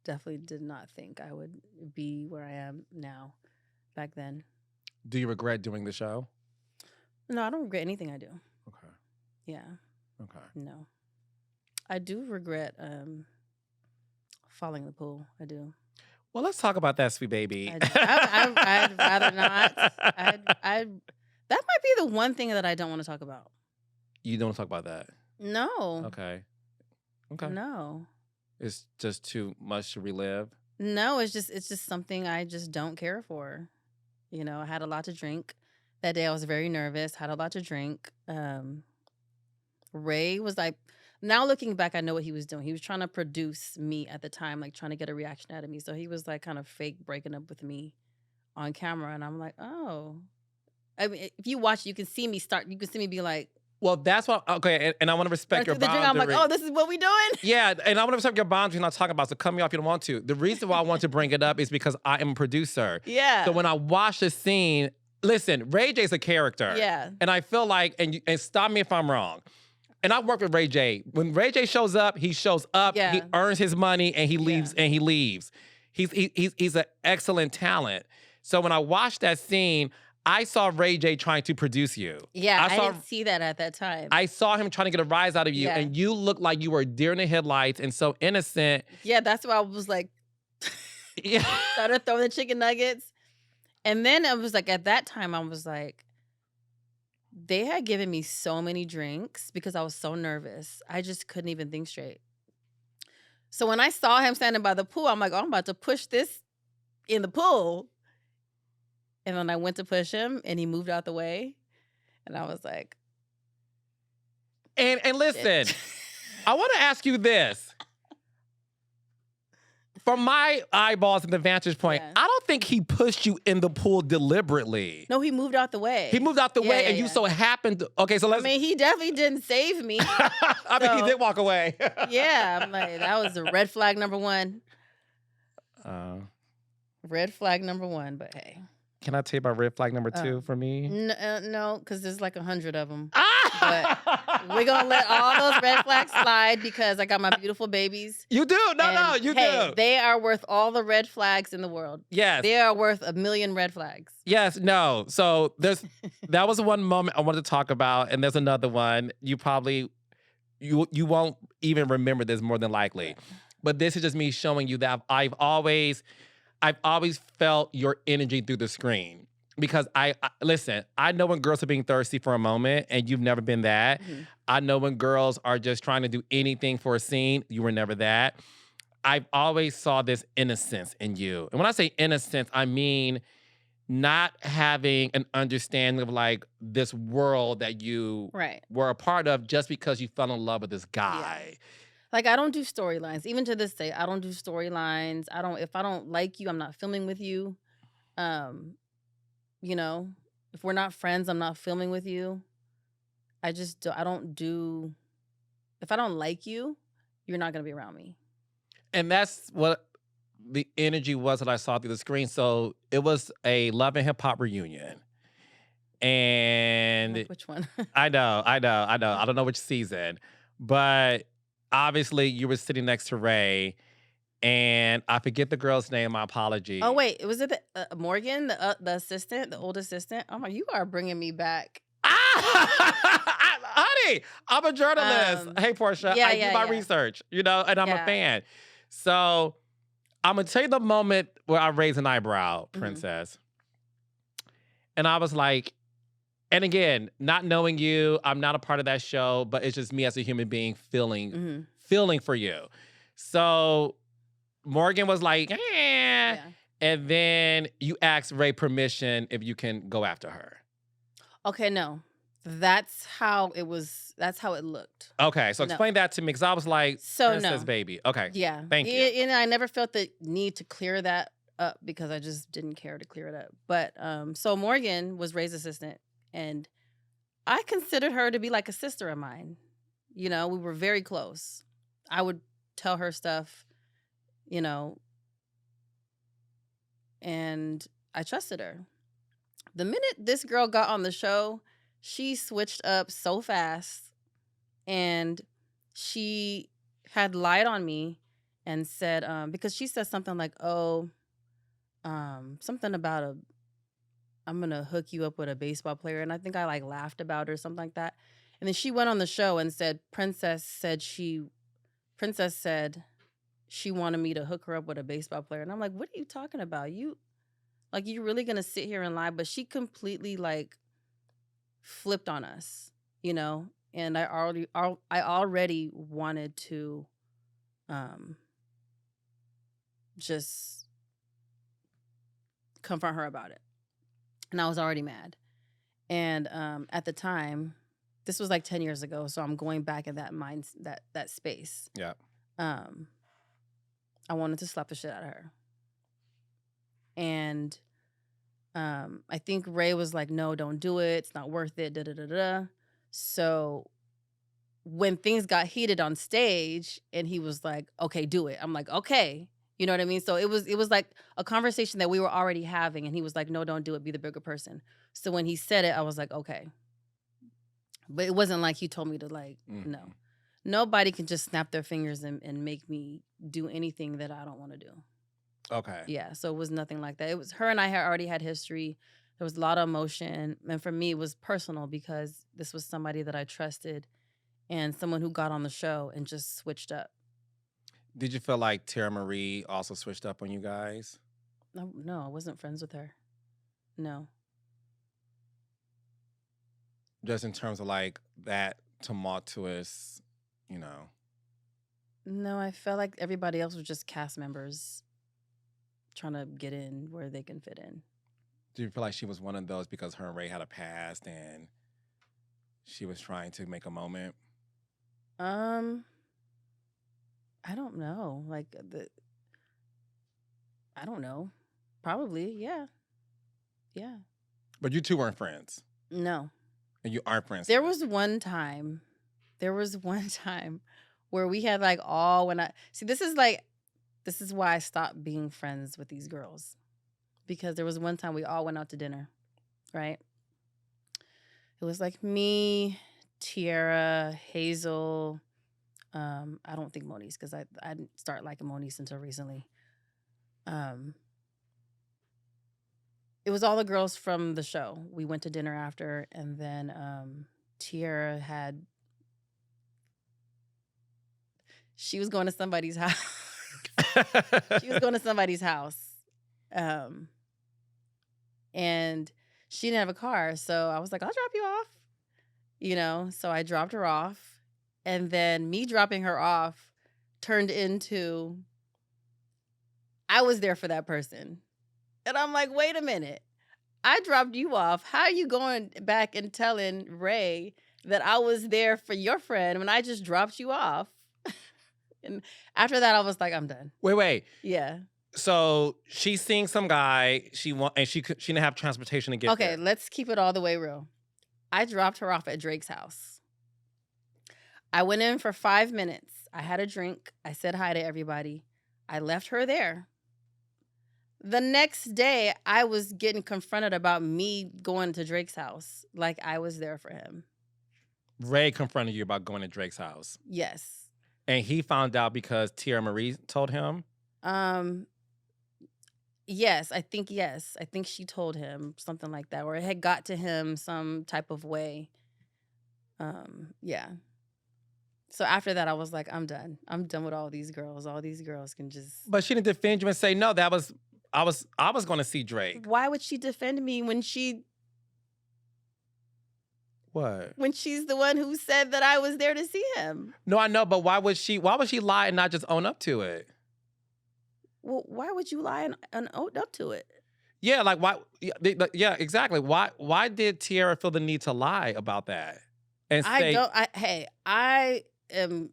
definitely did not think I would be where I am now back then. Do you regret doing the show? No, I don't regret anything I do. Okay. Yeah. Okay. No. I do regret falling in the pool. I do. Well, let's talk about that, sweet baby. I'd rather not. That might be the one thing that I don't want to talk about. You don't want to talk about that? No. Okay. No. It's just too much to relive? No, it's just something I just don't care for. I had a lot to drink. That day I was very nervous, had a lot to drink. Ray was like, now looking back, I know what he was doing. He was trying to produce me at the time, like trying to get a reaction out of me. So he was like kind of fake breaking up with me on camera. And I'm like, oh. I mean, if you watch, you can see me be like Well, that's what. Okay, and I want to respect Right your through the drink, I'm like, boundary. oh, this is what we doing? Yeah, and I want to respect your boundaries. Not talking about. So cut me off if you don't want to. The reason why I want to bring it up is because I am a producer. Yeah. So when I watch the scene, listen, Ray J's a character. Yeah. And I feel like, and stop me if I'm wrong. And I work with Ray J. When Ray J shows up, he shows up. Yeah. He earns his money, and he leaves. Yeah. And he leaves. He's an excellent talent. So when I watched that scene, I saw Ray J trying to produce you. Yeah, I didn't see that at that time. I saw him trying to get a rise out of you, Yeah. and you looked like you were deer in the headlights and so innocent. Yeah, that's why I was like, Yeah. started throwing the chicken nuggets. And then I was like, at that time, I was like, they had given me so many drinks because I was so nervous. I just couldn't even think straight. So when I saw him standing by the pool, I'm like, oh, I'm about to push this in the pool. And then I went to push him, and he moved out the way. And I was like, And listen, I want to ask you this. From my eyeballs and the vantage point, Yeah. I don't think he pushed you in the pool deliberately. no, he moved out the way. He moved out the Yeah, way, yeah, and you yeah. so happened to, okay, so I let's. mean, he definitely didn't save me. I mean, he so- did walk away. Yeah, I'm like, that was the red flag number one. Red flag number one, but hey. Can I tell you about red flag number 2 for me? No, because there's like 100 of them. Ah! We're going to let all those red flags slide because I got my beautiful babies. You do. No, And, you hey, do. They are worth all the red flags in the world. Yes. They are worth 1,000,000 red flags. Yes, no. So that was one moment I wanted to talk about, and there's another one. You probably you won't even remember this more than likely. Right. But this is just me showing you that I've always felt your energy through the screen. Because listen, I know when girls are being thirsty for a moment, and you've never been that. Mm-hmm. I know when girls are just trying to do anything for a scene, you were never that. I've always saw this innocence in you. And when I say innocence, I mean not having an understanding of like this world that you Right. were a part of just because you fell in love with this guy. Like, I don't do storylines. Even to this day, I don't do storylines. If I don't like you, I'm not filming with you. You know, if we're not friends, I'm not filming with you. I don't do, if I don't like you, you're not going to be around me. And that's what the energy was that I saw through the screen. So it was a Love and Hip Hop reunion. And Which one? I know. I don't know which season. But obviously you were sitting next to Ray. And I forget the girl's name. My apologies. Oh, wait. Was it Morgan, the assistant, the old assistant? Oh, my, you are bringing me back. Honey, I'm a journalist. Hey, Portia, I do my research, and I'm a fan. So I'm going to tell you the moment where I raised an eyebrow, Princess. And I was like, and again, not knowing you, I'm not a part of that show, but it's just me as a human being feeling for you. So Morgan was like, eh. And then you asked Ray permission if you can go after her. Okay, no. That's how it was. That's how it looked. Okay, so explain that to me, because I was like, Princess no. Baby. Okay, Yeah. thank you. And I never felt the need to clear that up because I just didn't care to clear it up. But so Morgan was Ray's assistant, and I considered her to be like a sister of mine. We were very close. I would tell her stuff, and I trusted her. The minute this girl got on the show, she switched up so fast, and she had lied on me and said, because she said something like, something about I'm going to hook you up with a baseball player. And I think I laughed about her or something like that. And then she went on the show and said, Princess said she wanted me to hook her up with a baseball player. And I'm like, what are you talking about? You really going to sit here and lie? But she completely flipped on us, and I already wanted to just confront her about it. And I was already mad. And at the time, this was 10 years ago, so I'm going back in that that space. Yeah. I wanted to slap the shit out of her. And I think Ray was like, no, don't do it. It's not worth it. Da da da da. So when things got heated on stage and he was like, okay, do it. I'm like, okay. You know what I mean? So it was like a conversation that we were already having. And he was like, no, don't do it. Be the bigger person. So when he said it, I was like, okay. But it wasn't like he told me to like, no. Nobody can just snap their fingers and make me do anything that I don't want to do. Okay. Yeah. So it was nothing like that. It was her and I had already had history. There was a lot of emotion. And for me, it was personal because this was somebody that I trusted and someone who got on the show and just switched up. Did you feel like Tara Marie also switched up on you guys? No, I wasn't friends with her. No. Just in terms of like that tumultuous, you know. No, I felt like everybody else was just cast members trying to get in where they can fit in. Do you feel like she was one of those because her and Ray had a past and she was trying to make a moment? I don't know. I don't know. Probably, yeah. Yeah. But you two weren't friends. No. And you aren't friends. There was one time where we had like all when I see this is why I stopped being friends with these girls. Because there was one time we all went out to dinner, right? It was like me, Tiara, Hazel. I don't think Moniece because I didn't start liking Moniece until recently. It was all the girls from the show. We went to dinner after, and then Tiara she was going to somebody's house. She was going to somebody's house. And she didn't have a car. So I was like, I'll drop you off. You know, so I dropped her off. And then me dropping her off turned into I was there for that person. And I'm like, wait a minute. I dropped you off. How are you going back and telling Ray that I was there for your friend when I just dropped you off? And after that, I was like, I'm done. Wait. Yeah. So she's seeing some guy. She didn't have transportation to get there. Okay, let's keep it all the way real. I dropped her off at Drake's house. I went in for 5 minutes. I had a drink. I said hi to everybody. I left her there. The next day, I was getting confronted about me going to Drake's house. Like I was there for him. Ray confronted you about going to Drake's house. Yes. And he found out because Tara Marie told him? Yes. I think she told him something like that. Or it had got to him some type of way. Yeah. So after that, I was like, I'm done. I'm done with all these girls. All these girls can just... But she didn't defend you and say, no, I was going to see Drake. Why would she defend me when she... What? When she's the one who said that I was there to see him. No, I know, but why would she lie and not just own up to it? Well, why would you lie and own up to it? Yeah, like why? Yeah, exactly. Why did Tiara feel the need to lie about that? And say, I am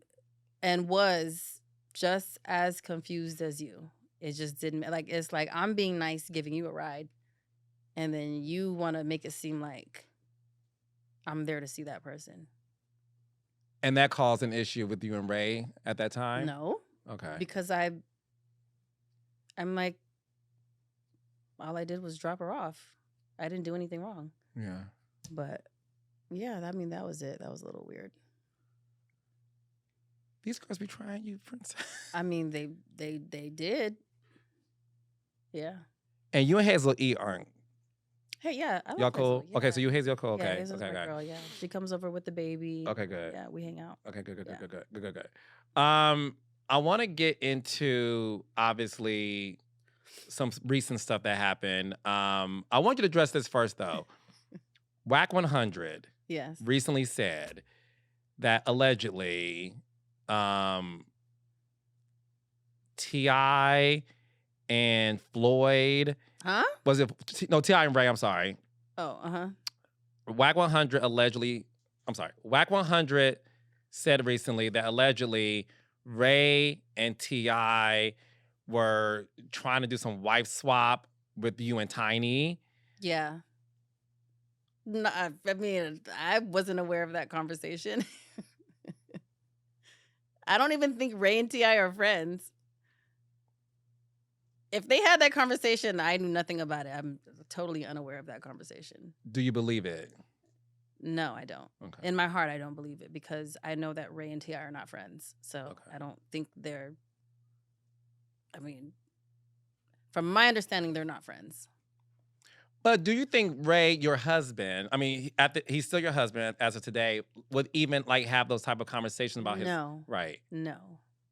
and was just as confused as you. It just didn't it's like I'm being nice, giving you a ride, and then you want to make it seem like I'm there to see that person. And that caused an issue with you and Ray at that time? No. Okay. Because I'm like, all I did was drop her off. I didn't do anything wrong. Yeah. But yeah, I mean, that was it. That was a little weird. These girls be trying you, princess. I mean, they did. Yeah. And you and Hazel E aren't. Hey, yeah. I Y'all like cool? Hazel, yeah. Okay, so you and Hazel cool. Okay. Yeah, Hazel's okay, my okay. girl, yeah. She comes over with the baby. Okay, good. Yeah, we hang out. Okay, good. Yeah. I want to get into obviously some recent stuff that happened. I want you to address this first though. Whack 100 Yes. recently said that allegedly T.I. and Floyd. Huh? Was it no T.I. and Ray? I'm sorry. Oh, Whack 100 allegedly. I'm sorry. Whack 100 said recently that allegedly Ray and T.I. were trying to do some wife swap with you and Tiny. yeah. No, I mean, I wasn't aware of that conversation. I don't even think Ray and T.I. are friends. If they had that conversation, I knew nothing about it. I'm totally unaware of that conversation. Do you believe it? No, I don't. Okay. In my heart, I don't believe it because I know that Ray and T.I. are not friends. So Okay. I don't think they're, I mean, from my understanding, they're not friends. But do you think Ray, your husband, I mean, he's still your husband as of today, would even like have those type of conversations about his No. right? No.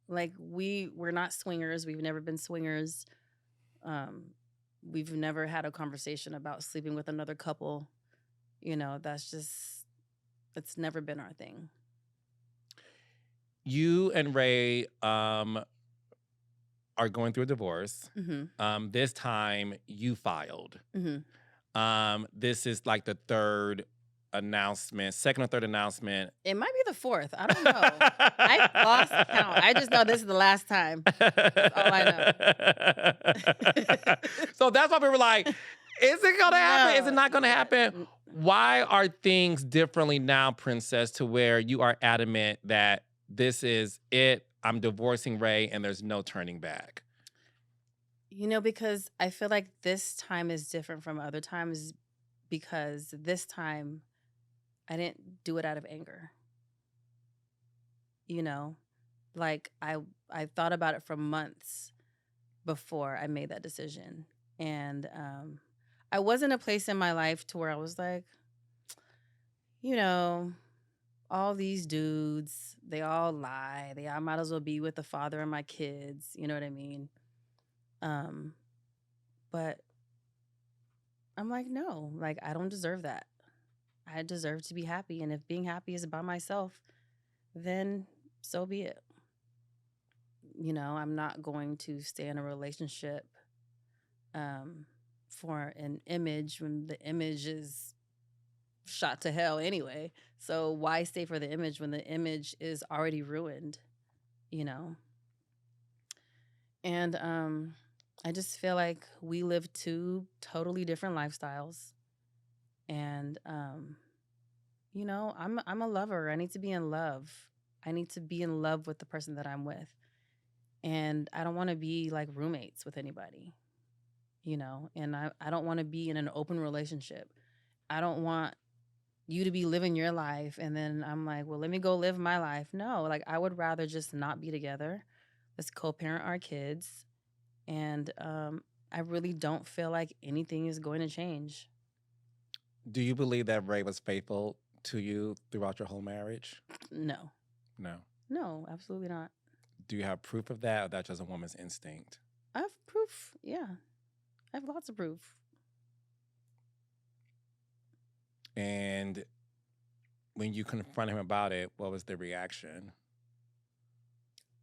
Like we're not swingers. We've never been swingers. We've never had a conversation about sleeping with another couple. You know, it's never been our thing. You and Ray are going through a divorce. Mm-hmm. This time you filed. Mm-hmm. This is like the third announcement, second or third announcement. It might be the fourth. I don't know. I lost count. I just know this is the last time. That's all I know. So that's why we were like, is it gonna happen? Is it No. not gonna happen? Why are things differently now, Princess, to where you are adamant that this is it? I'm divorcing Ray and there's no turning back. You know, because I feel like this time is different from other times because this time I didn't do it out of anger. You know, like I thought about it for months before I made that decision. And I was in a place in my life to where I was like, you know, all these dudes, they all lie. I might as well be with the father of my kids. You know what I mean? But I'm like, no, like I don't deserve that. I deserve to be happy. And if being happy is by myself, then so be it. You know, I'm not going to stay in a relationship for an image when the image is shot to hell anyway. So why stay for the image when the image is already ruined, you know? And I just feel like we live two totally different lifestyles. And you know, I'm a lover. I need to be in love. I need to be in love with the person that I'm with. And I don't want to be like roommates with anybody, you know? And I don't want to be in an open relationship. I don't want you to be living your life and then I'm like, well, let me go live my life. No, like I would rather just not be together. Let's co-parent our kids. And I really don't feel like anything is going to change. Do you believe that Ray was faithful to you throughout your whole marriage? No. No. No, absolutely not. Do you have proof of that, or that's just a woman's instinct? I have proof. Yeah. I have lots of proof. And when you confronted him about it, what was the reaction?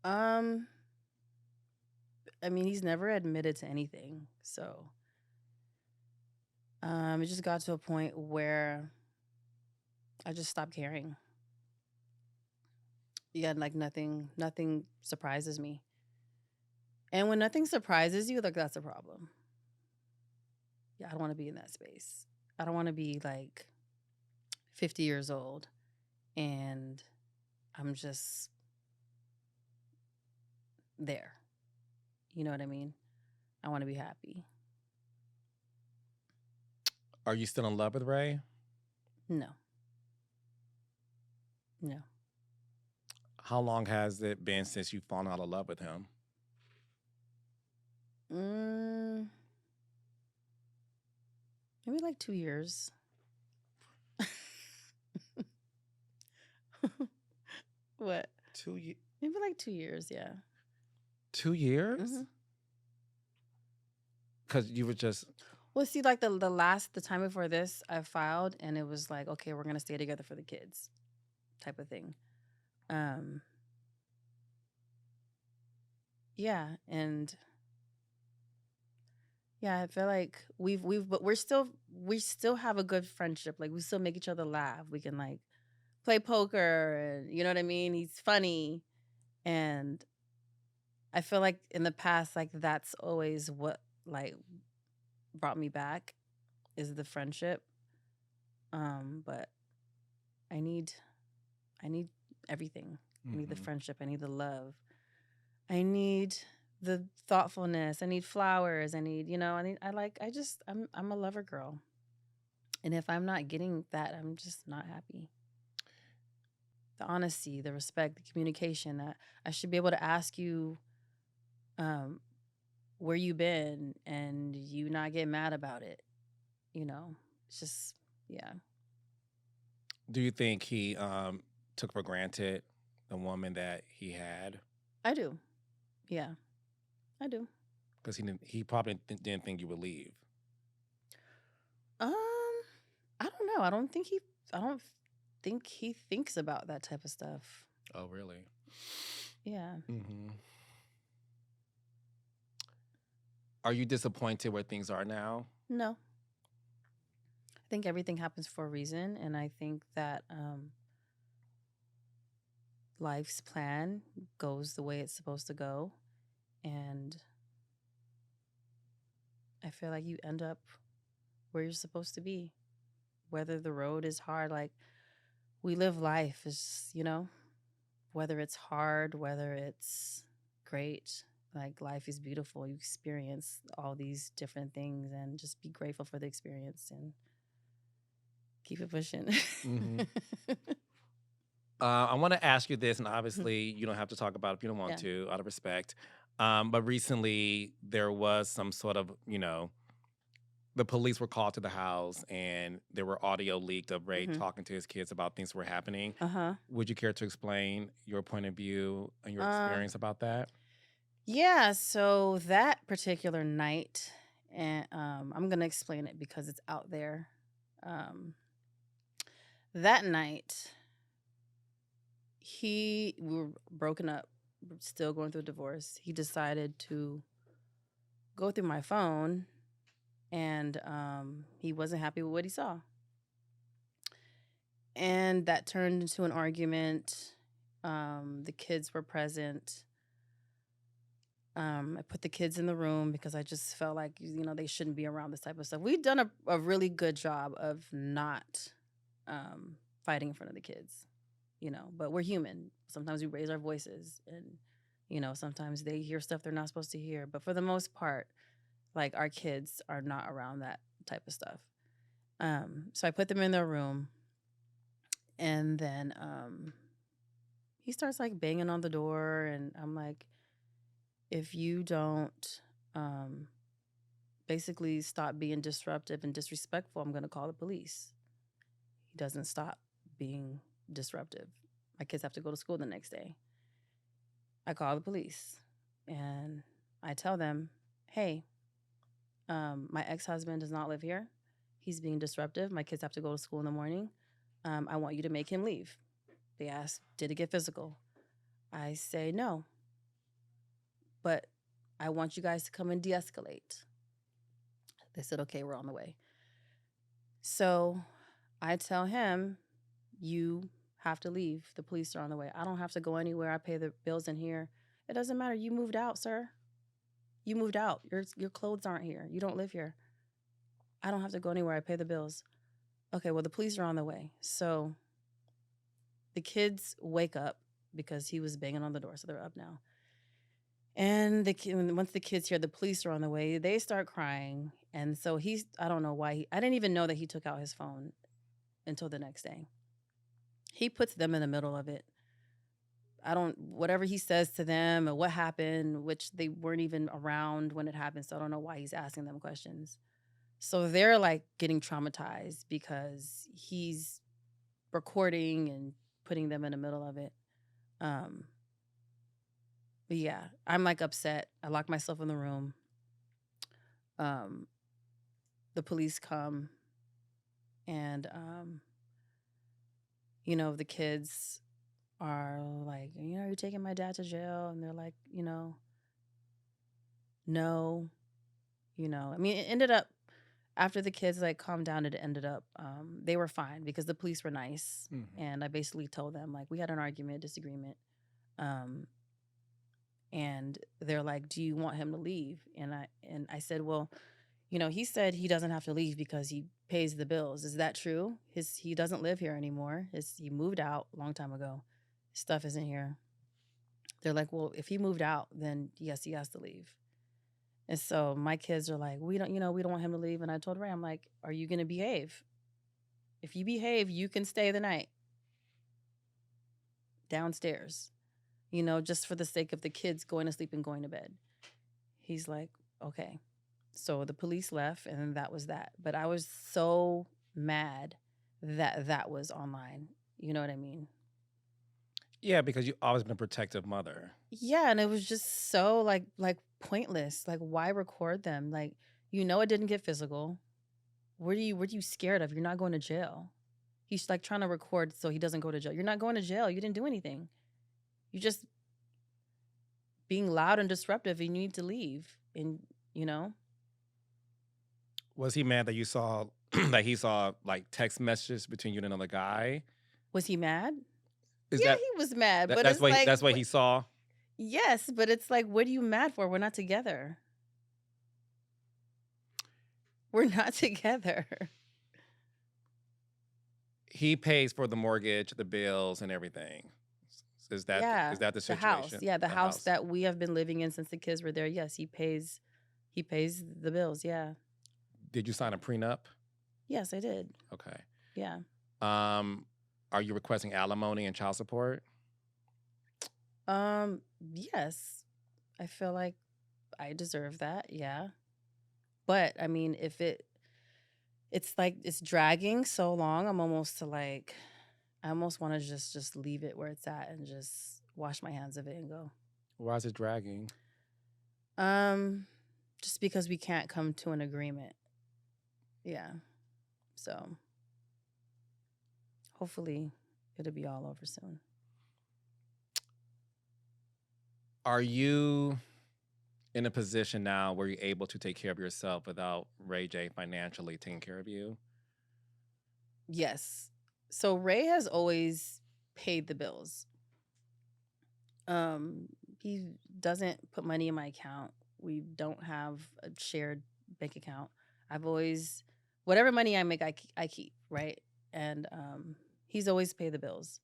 I mean, he's never admitted to anything. So it just got to a point where I just stopped caring. Yeah, like nothing surprises me. And when nothing surprises you, like that's a problem. Yeah, I don't want to be in that space. I don't want to be like 50 years old and I'm just there. You know what I mean? I want to be happy. Are you still in love with Ray? No. No. How long has it been since you've fallen out of love with him? Maybe like 2 years. What? 2 years. Maybe like 2 years, yeah. 2 years? Because you were just... Well, see, like the time before this, I filed and it was like, okay, we're gonna stay together for the kids, type of thing. Yeah, and yeah, I feel like but we still have a good friendship. Like we still make each other laugh. We can like play poker, and you know what I mean. He's funny, and I feel like in the past, like that's always what like brought me back is the friendship. But I need everything. I need the friendship. I need the love. I need the thoughtfulness. I need flowers. I need, I'm a lover girl. And if I'm not getting that, I'm just not happy. The honesty, the respect, the communication. I should be able to ask you where you been and you not get mad about it. It's just, yeah. Do you think he took for granted the woman that he had? I do. Yeah, I do. Because he probably didn't think you would leave. I don't know. I don't think he thinks about that type of stuff. Oh, really? Yeah. Mm-hmm. Are you disappointed where things are now? No. I think everything happens for a reason, and I think that life's plan goes the way it's supposed to go, and I feel like you end up where you're supposed to be. Whether the road is hard, like we live life is, whether it's hard, whether it's great, like life is beautiful. You experience all these different things and just be grateful for the experience and keep it pushing. Mm-hmm. I want to ask you this, and obviously you don't have to talk about it if you don't want to, out of respect. But recently there was some sort of, the police were called to the house and there were audio leaked of Ray talking to his kids about things that were happening. Would you care to explain your point of view and your experience about that? Yeah, so that particular night, and I'm going to explain it because it's out there. That night, we were broken up, still going through a divorce. He decided to go through my phone, and he wasn't happy with what he saw. And that turned into an argument. The kids were present. I put the kids in the room because I just felt like, they shouldn't be around this type of stuff. We've done a really good job of not fighting in front of the kids, but we're human. Sometimes we raise our voices and, sometimes they hear stuff they're not supposed to hear. But for the most part, like our kids are not around that type of stuff. So I put them in their room and then he starts like banging on the door and I'm like, if you don't basically stop being disruptive and disrespectful, I'm going to call the police. He doesn't stop being disruptive. My kids have to go to school the next day. I call the police and I tell them, hey, my ex-husband does not live here. He's being disruptive. My kids have to go to school in the morning. I want you to make him leave. They ask, did it get physical? I say no. But I want you guys to come and de-escalate. They said, okay, we're on the way. So I tell him, you have to leave. The police are on the way. I don't have to go anywhere. I pay the bills in here. It doesn't matter. You moved out, sir. You moved out. Your clothes aren't here. You don't live here. I don't have to go anywhere. I pay the bills. Okay, well, the police are on the way. So the kids wake up because he was banging on the door. So they're up now. And once the kids hear the police are on the way, they start crying. And so I don't know why I didn't even know that he took out his phone until the next day. He puts them in the middle of it. Whatever he says to them or what happened, which they weren't even around when it happened. So I don't know why he's asking them questions. So they're like getting traumatized because he's recording and putting them in the middle of it. But yeah, I'm like upset. I lock myself in the room. The police come and, the kids are like, are you taking my dad to jail? And they're like, no, I mean, it ended up after the kids like calmed down, it ended up, they were fine because the police were nice. Mm-hmm. And I basically told them like, we had an argument, disagreement. And they're like, do you want him to leave? And I said, well, he said he doesn't have to leave because he pays the bills. Is that true? He doesn't live here anymore. He moved out a long time ago. His stuff isn't here. They're like, well, if he moved out, then yes, he has to leave. And so my kids are like, we don't want him to leave. And I told Ray, I'm like, are you going to behave? If you behave, you can stay the night downstairs, just for the sake of the kids going to sleep and going to bed. He's like, okay. So the police left, and then that was that. But I was so mad that was online. You know what I mean? Yeah, because you've always been a protective mother. Yeah, and it was just so like pointless. Like, why record them? Like, it didn't get physical. What are you scared of? You're not going to jail. He's like trying to record so he doesn't go to jail. You're not going to jail. You didn't do anything. You're just being loud and disruptive, and you need to leave. And Was he mad that you saw that he saw like text messages between you and another guy? Was he mad? Is Yeah, that he was mad. But that's it's what like, that's what he saw? yes, but it's like, what are you mad for? We're not together. We're not together. He pays for the mortgage, the bills, and everything. Is that Yeah, the the situation? house. Yeah, the house that we have been living in since the kids were there. Yes, he pays the bills. Yeah. Did you sign a prenup? Yes, I did. Okay. Yeah. Are you requesting alimony and child support? Yes. I feel like I deserve that. Yeah. But I mean, if it's like it's dragging so long, I'm almost to like, I almost want to just leave it where it's at and just wash my hands of it and go. Why is it dragging? Just because we can't come to an agreement. Yeah. So hopefully it'll be all over soon. Are you in a position now where you're able to take care of yourself without Ray J financially taking care of you? Yes. So Ray has always paid the bills. He doesn't put money in my account. We don't have a shared bank account. I've always, whatever money I make, I keep, right? And he's always paid the bills.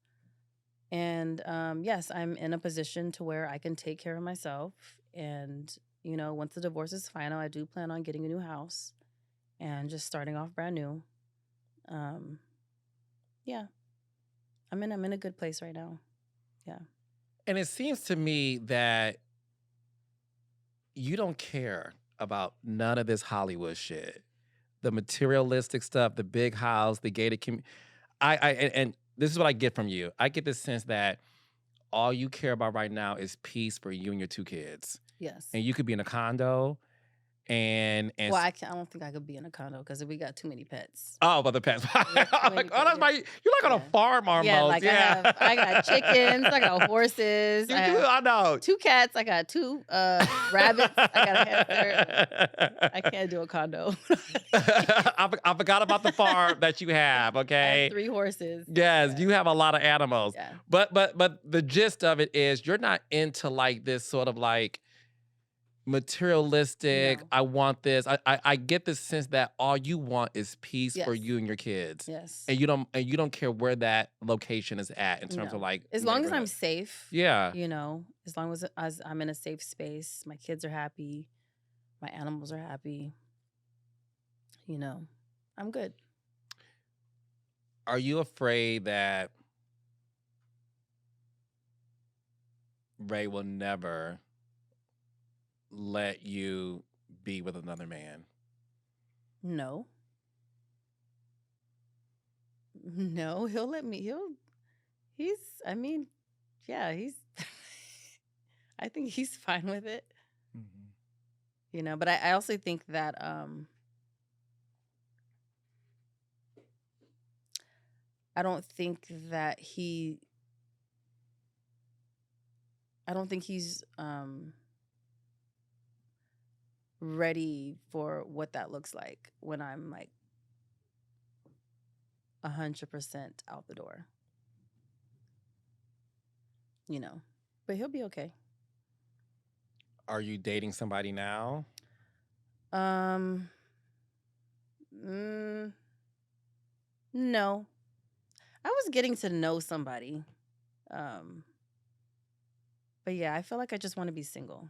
And yes, I'm in a position to where I can take care of myself. And, once the divorce is final, I do plan on getting a new house and just starting off brand new. Yeah. I'm in a good place right now. Yeah. And it seems to me that you don't care about none of this Hollywood shit. The materialistic stuff, the big house, the gated community. And this is what I get from you. I get this sense that all you care about right now is peace for you and your two kids. Yes. And you could be in a condo and Well, I don't think I could be in a condo because we got too many pets. oh, but the pets. I'm like, oh, that's my. You're like on a Yeah. farm almost. Yeah, like I got chickens, I got horses, You I do. have I know. 2 cats, I got 2 rabbits, I got a hamster. I can't do a condo. I forgot about the farm that you have. I Okay. have 3 horses. Yes, Yeah. you have a lot of animals. Yeah. But the gist of it is you're not into like this sort of like materialistic. No. I want this. I get this sense that all you want is peace for Yes. you and your kids. Yes. And you don't care where that location is at in terms No. of like As long as I'm neighborhood. safe, Yeah. as long as I'm in a safe space, my kids are happy, my animals are happy, I'm good. Are you afraid that Ray will never let you be with another man? No. No, he'll let me. I mean, yeah, I think he's fine with it, but I also think that, I don't think that I don't think he's, ready for what that looks like when I'm like 100% out the door, but he'll be okay. Are you dating somebody now? Mm, no. I was getting to know somebody. Um, but yeah, I feel like I just want to be single.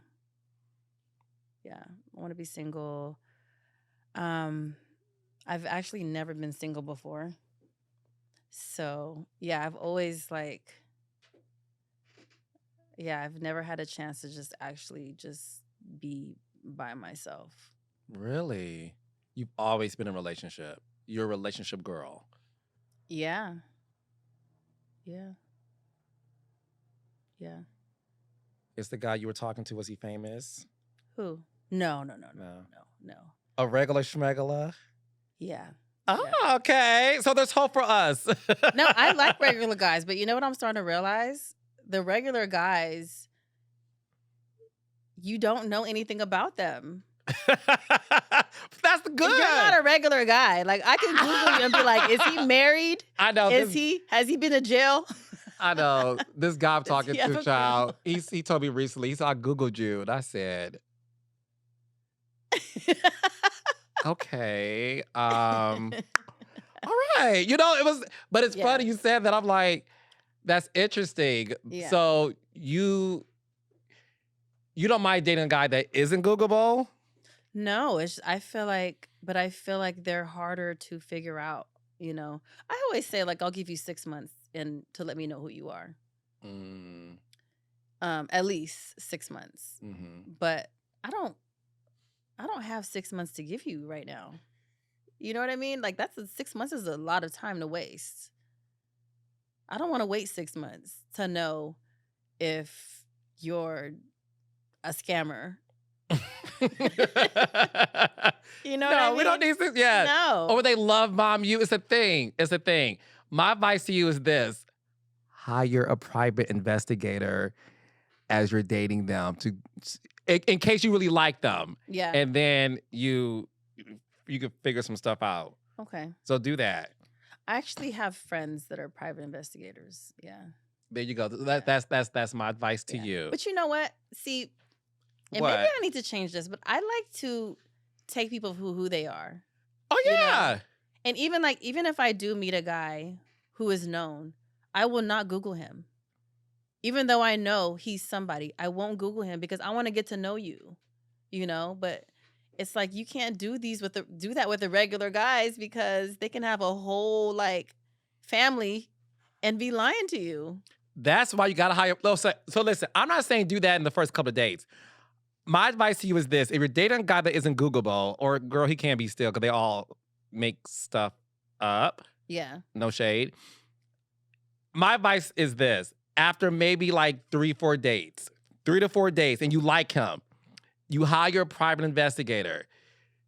Yeah, I want to be single. Um, I've actually never been single before. So, yeah, I've always I've never had a chance to just actually just be by myself. Really? You've always been in a relationship. You're a relationship girl. Yeah. Yeah. Yeah. Is the guy you were talking to, was he famous? Who? No, no, no, no, No. no, no. A regular schmegula? Yeah. Oh, Yeah. okay. So there's hope for us. No, I like regular guys, but you know what I'm starting to realize? The regular guys, you don't know anything about them. That's If good. you're not a regular guy, like I can Google you and be like, is he married? I know. Has he been to jail? I know. This guy I'm Does talking he have to, a child, he told me recently, he said, I Googled you. And I said, okay. All right. But it's Yeah. funny you said that. I'm like, that's interesting. Yeah. So you don't mind dating a guy that isn't Googleable? No, I feel like they're harder to figure out, you know. I always say like I'll give you 6 months and to let me know who you are. Mm, At least 6 months. mm-hmm. But I don't have 6 months to give you right now. You know what I mean? Like 6 months is a lot of time to waste. I don't want to wait 6 months to know if you're a scammer. You know what I mean? We don't need this yet. No. Or they love bomb you. It's a thing. It's a thing. My advice to you is this. Hire a private investigator as you're dating them in case you really like them. Yeah. And then you can figure some stuff out. Okay. So do that. I actually have friends that are private investigators. Yeah. There you go. That's my advice to you. But you know what? See, and What? maybe I need to change this, but I like to take people who they are. Oh you know? yeah. And even if I do meet a guy who is known, I will not Google him. Even though I know he's somebody, I won't Google him because I want to get to know you. You know, but it's like you can't do that with the regular guys because they can have a whole family and be lying to you. That's why you gotta hire. So listen, I'm not saying do that in the first couple of dates. My advice to you is this: if you're dating a guy that isn't Googleable, or girl, he can't be still because they all make stuff up. Yeah. No shade. My advice is this: after maybe 3 to 4 dates, and you like him, you hire a private investigator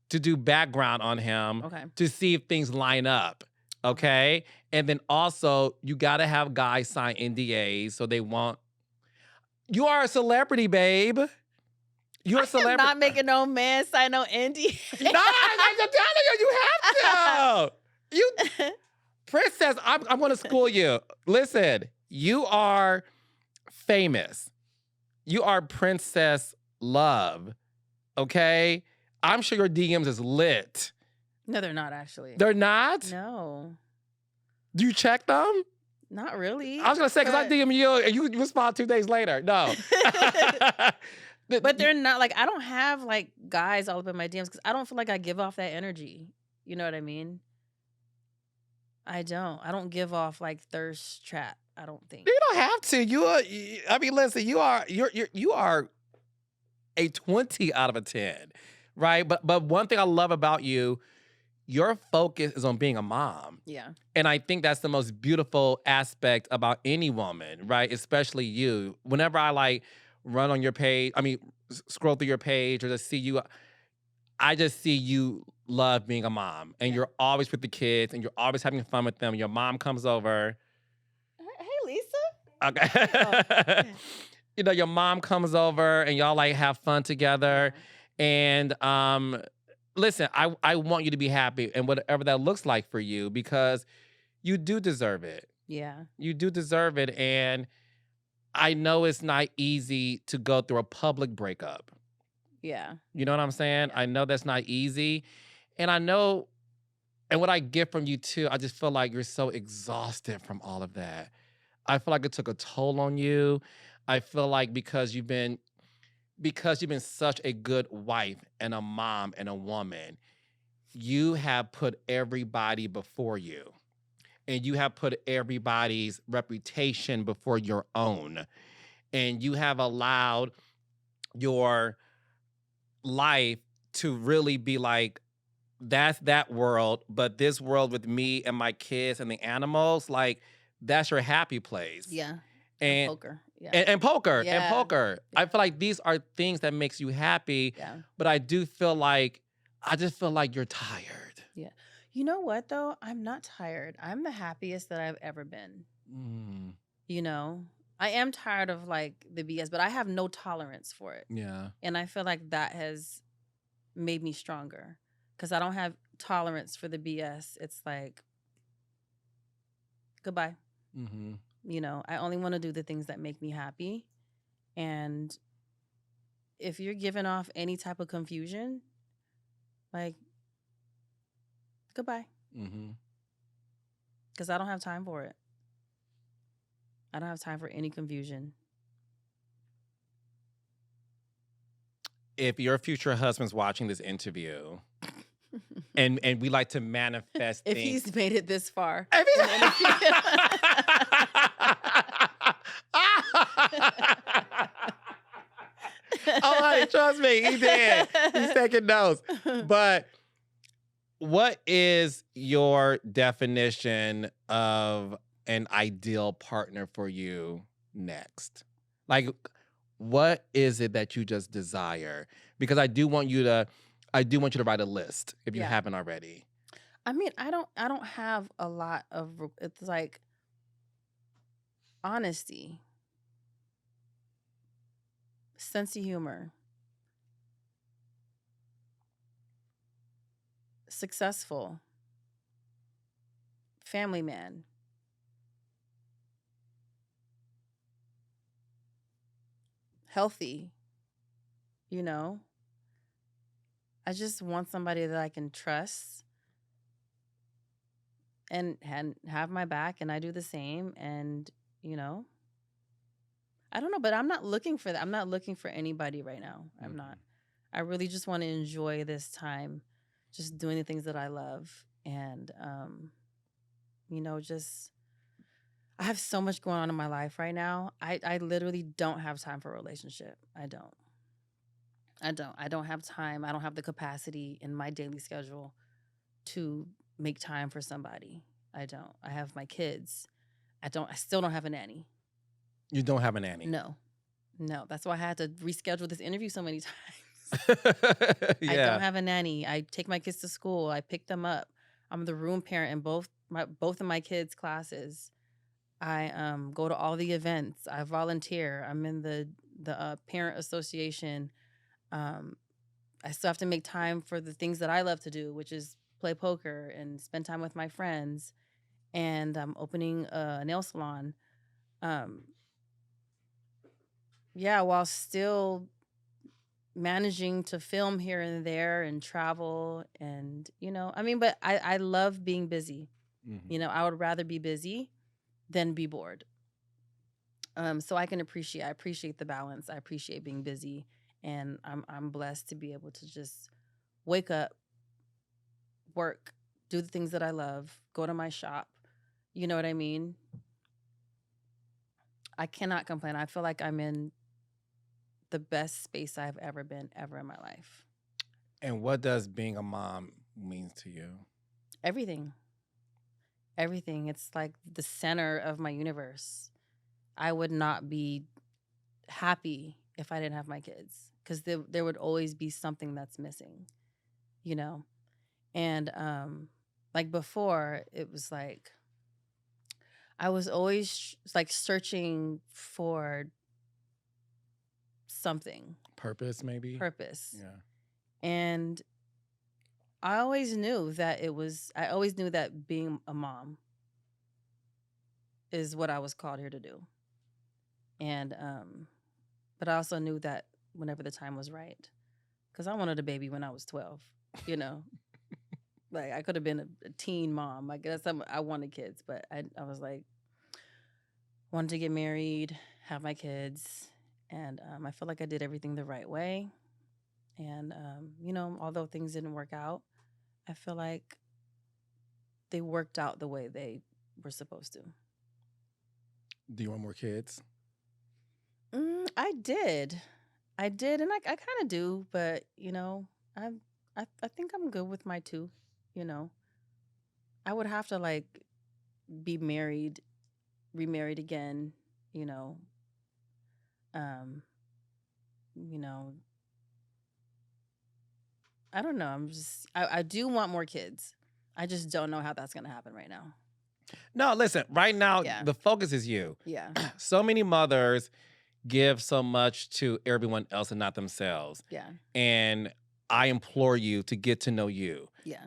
to do background on him to see if things line up. Okay? And then also, you got to have guys sign NDAs so they won't. You are a celebrity, babe. You're a celebrity. I'm not making no man sign no NDA. No, I'm telling you have to. Princess, I'm going to school you. Listen, you are famous. You are Princess Love. Okay? I'm sure your DMs is lit. No, they're not actually. They're not? No. Do you check them? Not really. I was going to say, because I DM you and you respond 2 days later. No. But they're not I don't have guys all up in my DMs because I don't feel like I give off that energy. You know what I mean? I don't give off thirst trap. I don't think. You don't have to. Listen, you are a 20 out of a 10, right? But one thing I love about you, your focus is on being a mom. Yeah. And I think that's the most beautiful aspect about any woman, right? Especially you. Whenever I run on your page, scroll through your page or just see you, I just see you love being a mom. And you're always with the kids and you're always having fun with them. Your mom comes over. Hey, Lisa. Okay. Your mom comes over and y'all have fun together. And listen, I want you to be happy and whatever that looks like for you because you do deserve it. Yeah. You do deserve it. And I know it's not easy to go through a public breakup. Yeah. You know what I'm saying? Yeah. I know that's not easy. And I know And what I get from you too, I just feel like you're so exhausted from all of that. I feel like it took a toll on you. I feel like because you've been such a good wife and a mom and a woman, you have put everybody before you. And you have put everybody's reputation before your own. And you have allowed your life to really be like, that's that world, but this world with me and my kids and the animals, like that's your happy place. Yeah. And Poker. Yeah. and poker and Yeah. poker. Yeah. I feel like these are things that makes you happy, Yeah. but I just feel like you're tired. Yeah. You know what though? I'm not tired. I'm the happiest that I've ever been. Mm, You know, I am tired of like the BS, but I have no tolerance for it. yeah. And I feel like that has made me stronger because I don't have tolerance for the BS. It's like, goodbye. Mm-hmm. You know, I only want to do the things that make me happy. And if you're giving off any type of confusion, like, goodbye. Mm-hmm. Because I don't have time for it. I don't have time for any confusion. If your future husband's watching this interview, and we like to manifest If things. he's made it this far. If oh, honey, trust me, he did. He's taking notes. But what is your definition of an ideal partner for you next? Like, what is it that you just desire? Because I do want you to write a list if you Yeah. haven't already. I mean, I don't have a lot of, it's like honesty, sense of humor, successful, family man, healthy, you know. I just want somebody that I can trust and have my back, and I do the same. And, you know, I don't know, but I'm not looking for that. I'm not looking for anybody right now. I'm not. I really just want to enjoy this time, just doing the things that I love. And, you know, just, I have so much going on in my life right now. I literally don't have time for a relationship. I don't have time. I don't have the capacity in my daily schedule to make time for somebody. I don't. I have my kids. I still don't have a nanny. You don't have a nanny? No. That's why I had to reschedule this interview so many times. Yeah. I don't have a nanny. I take my kids to school. I pick them up. I'm the room parent in both of my kids' classes. I go to all the events. I volunteer. I'm in the parent association. I still have to make time for the things that I love to do, which is play poker and spend time with my friends. And I'm opening a nail salon. Yeah, while still managing to film here and there and travel and, you know, I mean, but I love being busy. Mm-hmm. You know, I would rather be busy than be bored. So I appreciate the balance. I appreciate being busy, and I'm blessed to be able to just wake up, work, do the things that I love, go to my shop. You know what I mean? I cannot complain. I feel like I'm in the best space I've ever been in my life. And what does being a mom mean to you? Everything. It's like the center of my universe. I would not be happy if I didn't have my kids, because there would always be something that's missing, you know? And like before, it was like I was always like searching for something. Purpose, maybe? Purpose. Yeah. And I always knew that being a mom is what I was called here to do. And but I also knew that whenever the time was right, because I wanted a baby when I was 12, you know. Like I could have been a teen mom. I guess I wanted kids, but I was like wanted to get married, have my kids, and I feel like I did everything the right way. And although things didn't work out, I feel like they worked out the way they were supposed to. Do you want more kids? I did, and I kind of do, but I think I'm good with my two. I would have to like be married, remarried again. You know, um, you know, I don't know. I do want more kids. I just don't know how that's gonna happen right now. No, listen, right now, Yeah. the focus is you. Yeah, So many mothers give so much to everyone else and not themselves. yeah, And I implore you to get to know you. yeah,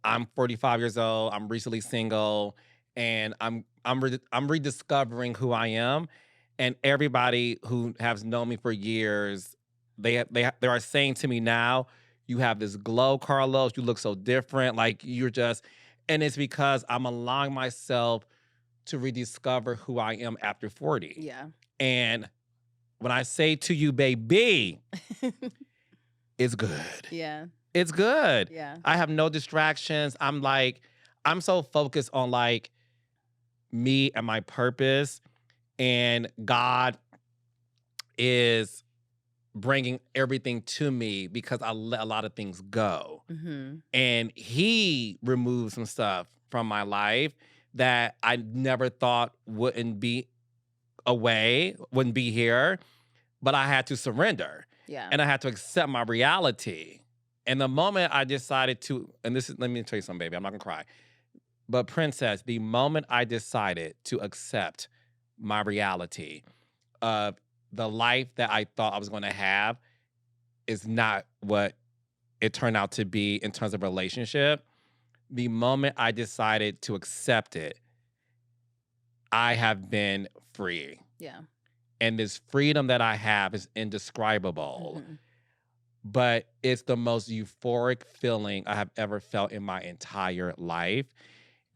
I'm 45 years old. I'm recently single, and I'm rediscovering who I am. And everybody who has known me for years, they are saying to me now, "You have this glow, Carlos. You look so different. Like you're just," and it's because I'm allowing myself to rediscover who I am after 40. yeah. And when I say to you, baby, it's good. Yeah, It's good. yeah, I have no distractions. I'm so focused on like me and my purpose, and God is bringing everything to me because I let a lot of things go. mm-hmm. And He removed some stuff from my life that I never thought wouldn't be wouldn't be here, but I had to surrender. Yeah, And I had to accept my reality. And the moment I decided to, and let me tell you something, baby, I'm not gonna cry. But Princess, the moment I decided to accept my reality of the life that I thought I was gonna have is not what it turned out to be in terms of relationship. The moment I decided to accept it, I have been free. yeah. And this freedom that I have is indescribable. Mhm. But it's the most euphoric feeling I have ever felt in my entire life.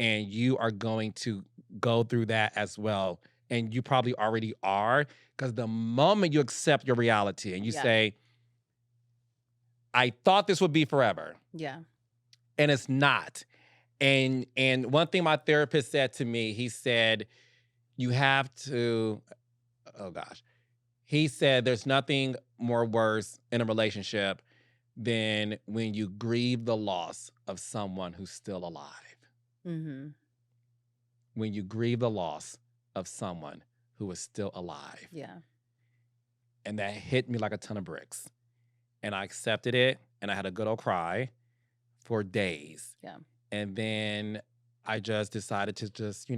And you are going to go through that as well. And you probably already are, because the moment you accept your reality and you Yeah. say, I thought this would be forever, Yeah, and it's not. And one thing my therapist said to me, he said, you have to, oh gosh. He said there's nothing more worse in a relationship than when you grieve the loss of someone who's still alive. mm-hmm. When you grieve the loss of someone who is still alive. Yeah, And that hit me like a ton of bricks. And I accepted it, and I had a good old cry for days. yeah. And then I just decided to just,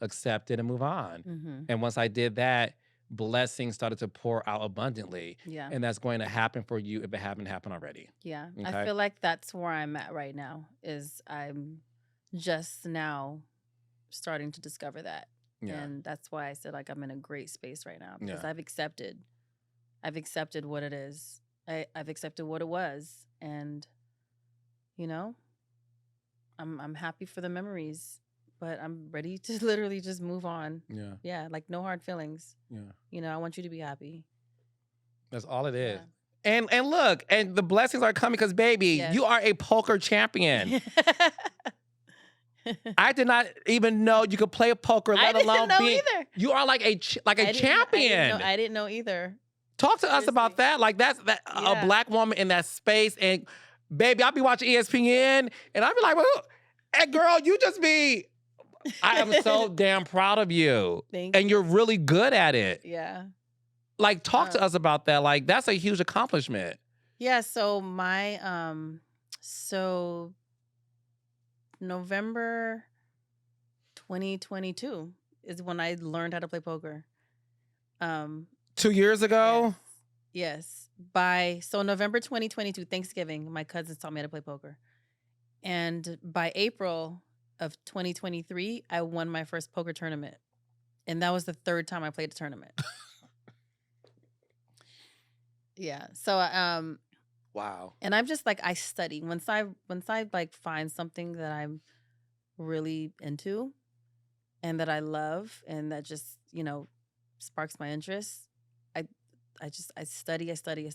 accept it and move on. Mm-hmm. And once I did that, blessings started to pour out abundantly. Yeah, And that's going to happen for you if it hasn't happened already. yeah. Okay. I feel like that's where I'm at right now. Is I'm just now starting to discover that, Yeah. and that's why I said like I'm in a great space right now because Yeah. I've accepted what it is. I've accepted what it was, and I'm happy for the memories, but I'm ready to literally just move on. Yeah. Yeah, like no hard feelings. Yeah. I want you to be happy. That's all it is. Yeah. And look, and the blessings are coming because, baby, Yes. you are a poker champion. I did not even know you could play poker, I let didn't alone know be. either. You are like a champion. I didn't know either. Talk to us about Seriously. that. Like that's Yeah. a black woman in that space. And baby, I'll be watching ESPN and I'll be like, well, hey girl, you just be. I am so damn proud of you. Thank And you're really good at it. Yeah. Like, talk to us about that. Like, that's a huge accomplishment. Yeah, so my November 2022 is when I learned how to play poker. 2 years ago? Yes. So November 2022, Thanksgiving, my cousins taught me how to play poker. And by April of 2023, I won my first poker tournament. And that was the third time I played a tournament. Yeah. So Wow. And I'm just like, I study. Once I like find something that I'm really into and that I love and that just, sparks my interest, I study.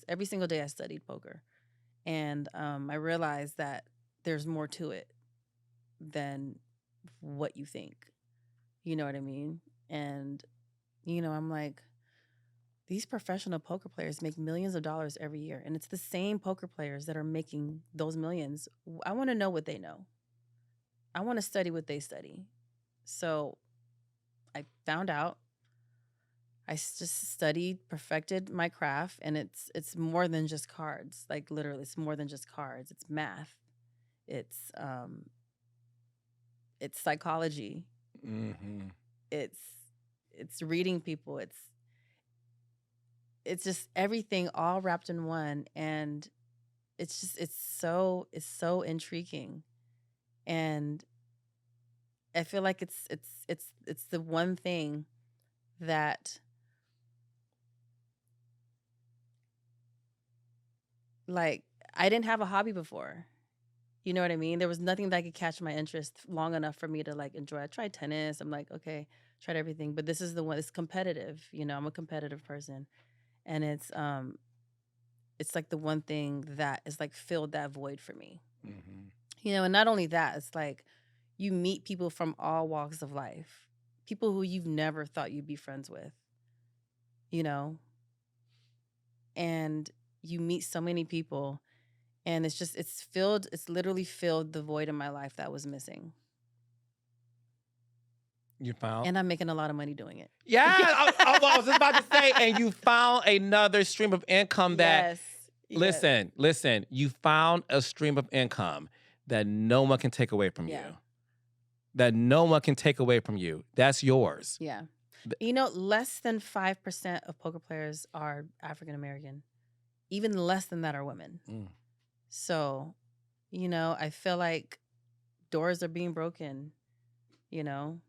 Every single day I studied poker. And I realized that there's more to it than what you think. You know what I mean? And, I'm like, these professional poker players make millions of dollars every year. And it's the same poker players that are making those millions. I want to know what they know. I want to study what they study. So I found out. I just studied, perfected my craft, and it's more than just cards. Like literally, it's more than just cards. It's math. It's psychology. Mm-hmm. It's reading people. It's just everything all wrapped in one, and it's so intriguing, and I feel like it's the one thing that, like, I didn't have a hobby before. You know what I mean? There was nothing that could catch my interest long enough for me to like enjoy. I tried tennis. I'm like, okay, tried everything, but this is the one. It's competitive. I'm a competitive person, and it's like the one thing that is like filled that void for me. Mm-hmm. And not only that, it's like you meet people from all walks of life, people who you've never thought you'd be friends with. And you meet so many people, and it's literally filled the void in my life that was missing. You found? And I'm making a lot of money doing it. Yeah, I was just about to say, and you found another stream of income that, Yes. listen, you found a stream of income that no one can take away from you. That no one can take away from you. That's yours. Yeah. Less than 5% of poker players are African American. Even less than that are women. Mm. So, I feel like doors are being broken, and,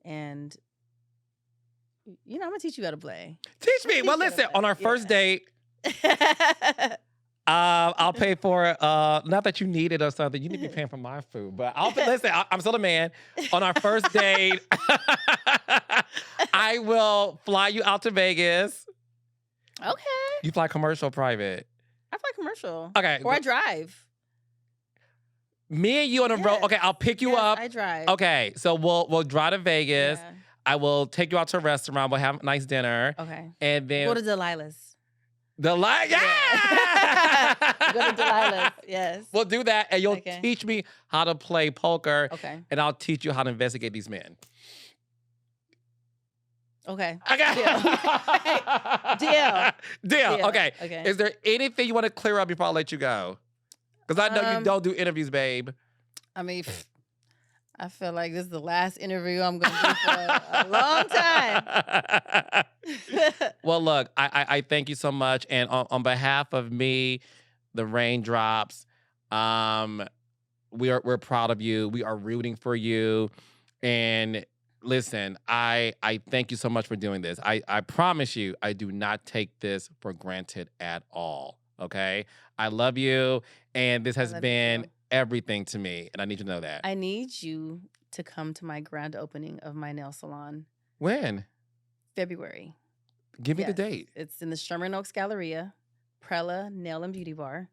I'm going to teach you how to play. Teach me. Well, listen, on our first date, I'll pay for it. Not that you need it or something. You need to be paying for my food. But listen, I'm still a man. On our first date, I will fly you out to Vegas. Okay. You fly commercial or private? I fly commercial. Okay. Or I drive. Me and you on the road. Okay, I'll pick you up. I drive. Okay, so we'll drive to Vegas. Yeah. I will take you out to a restaurant. We'll have a nice dinner. Okay. And then Go to Delilah's. Yeah! Go to Delilah's. Yes. We'll do that, and you'll teach me how to play poker. Okay. And I'll teach you how to investigate these men. Okay. Deal. Deal. Okay. Okay. Is there anything you want to clear up before I let you go? Because I know you don't do interviews, babe. I mean, I feel like this is the last interview I'm going to do for a long time. Well, look, I thank you so much. And on behalf of me, the Raindrops, we're proud of you. We are rooting for you. And listen, I thank you so much for doing this. I promise you, I do not take this for granted at all. Okay? I love you. And this has been everything to me. And I need you to know that. I need you to come to my grand opening of my nail salon. When? February. Give me the date. It's in the Sherman Oaks Galleria, Prella Nail and Beauty Bar.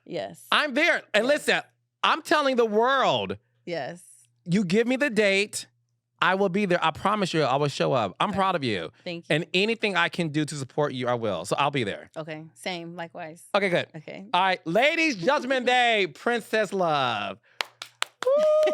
Yes. I'm there. And listen, I'm telling the world. Yes. You give me the date, I will be there. I promise you, I will show up. I'm proud of you. Thank you. And anything I can do to support you, I will. So I'll be there. Okay. Same. Likewise. Okay, good. Okay. All right. Ladies, Judgment Day, Princess Love. Woo!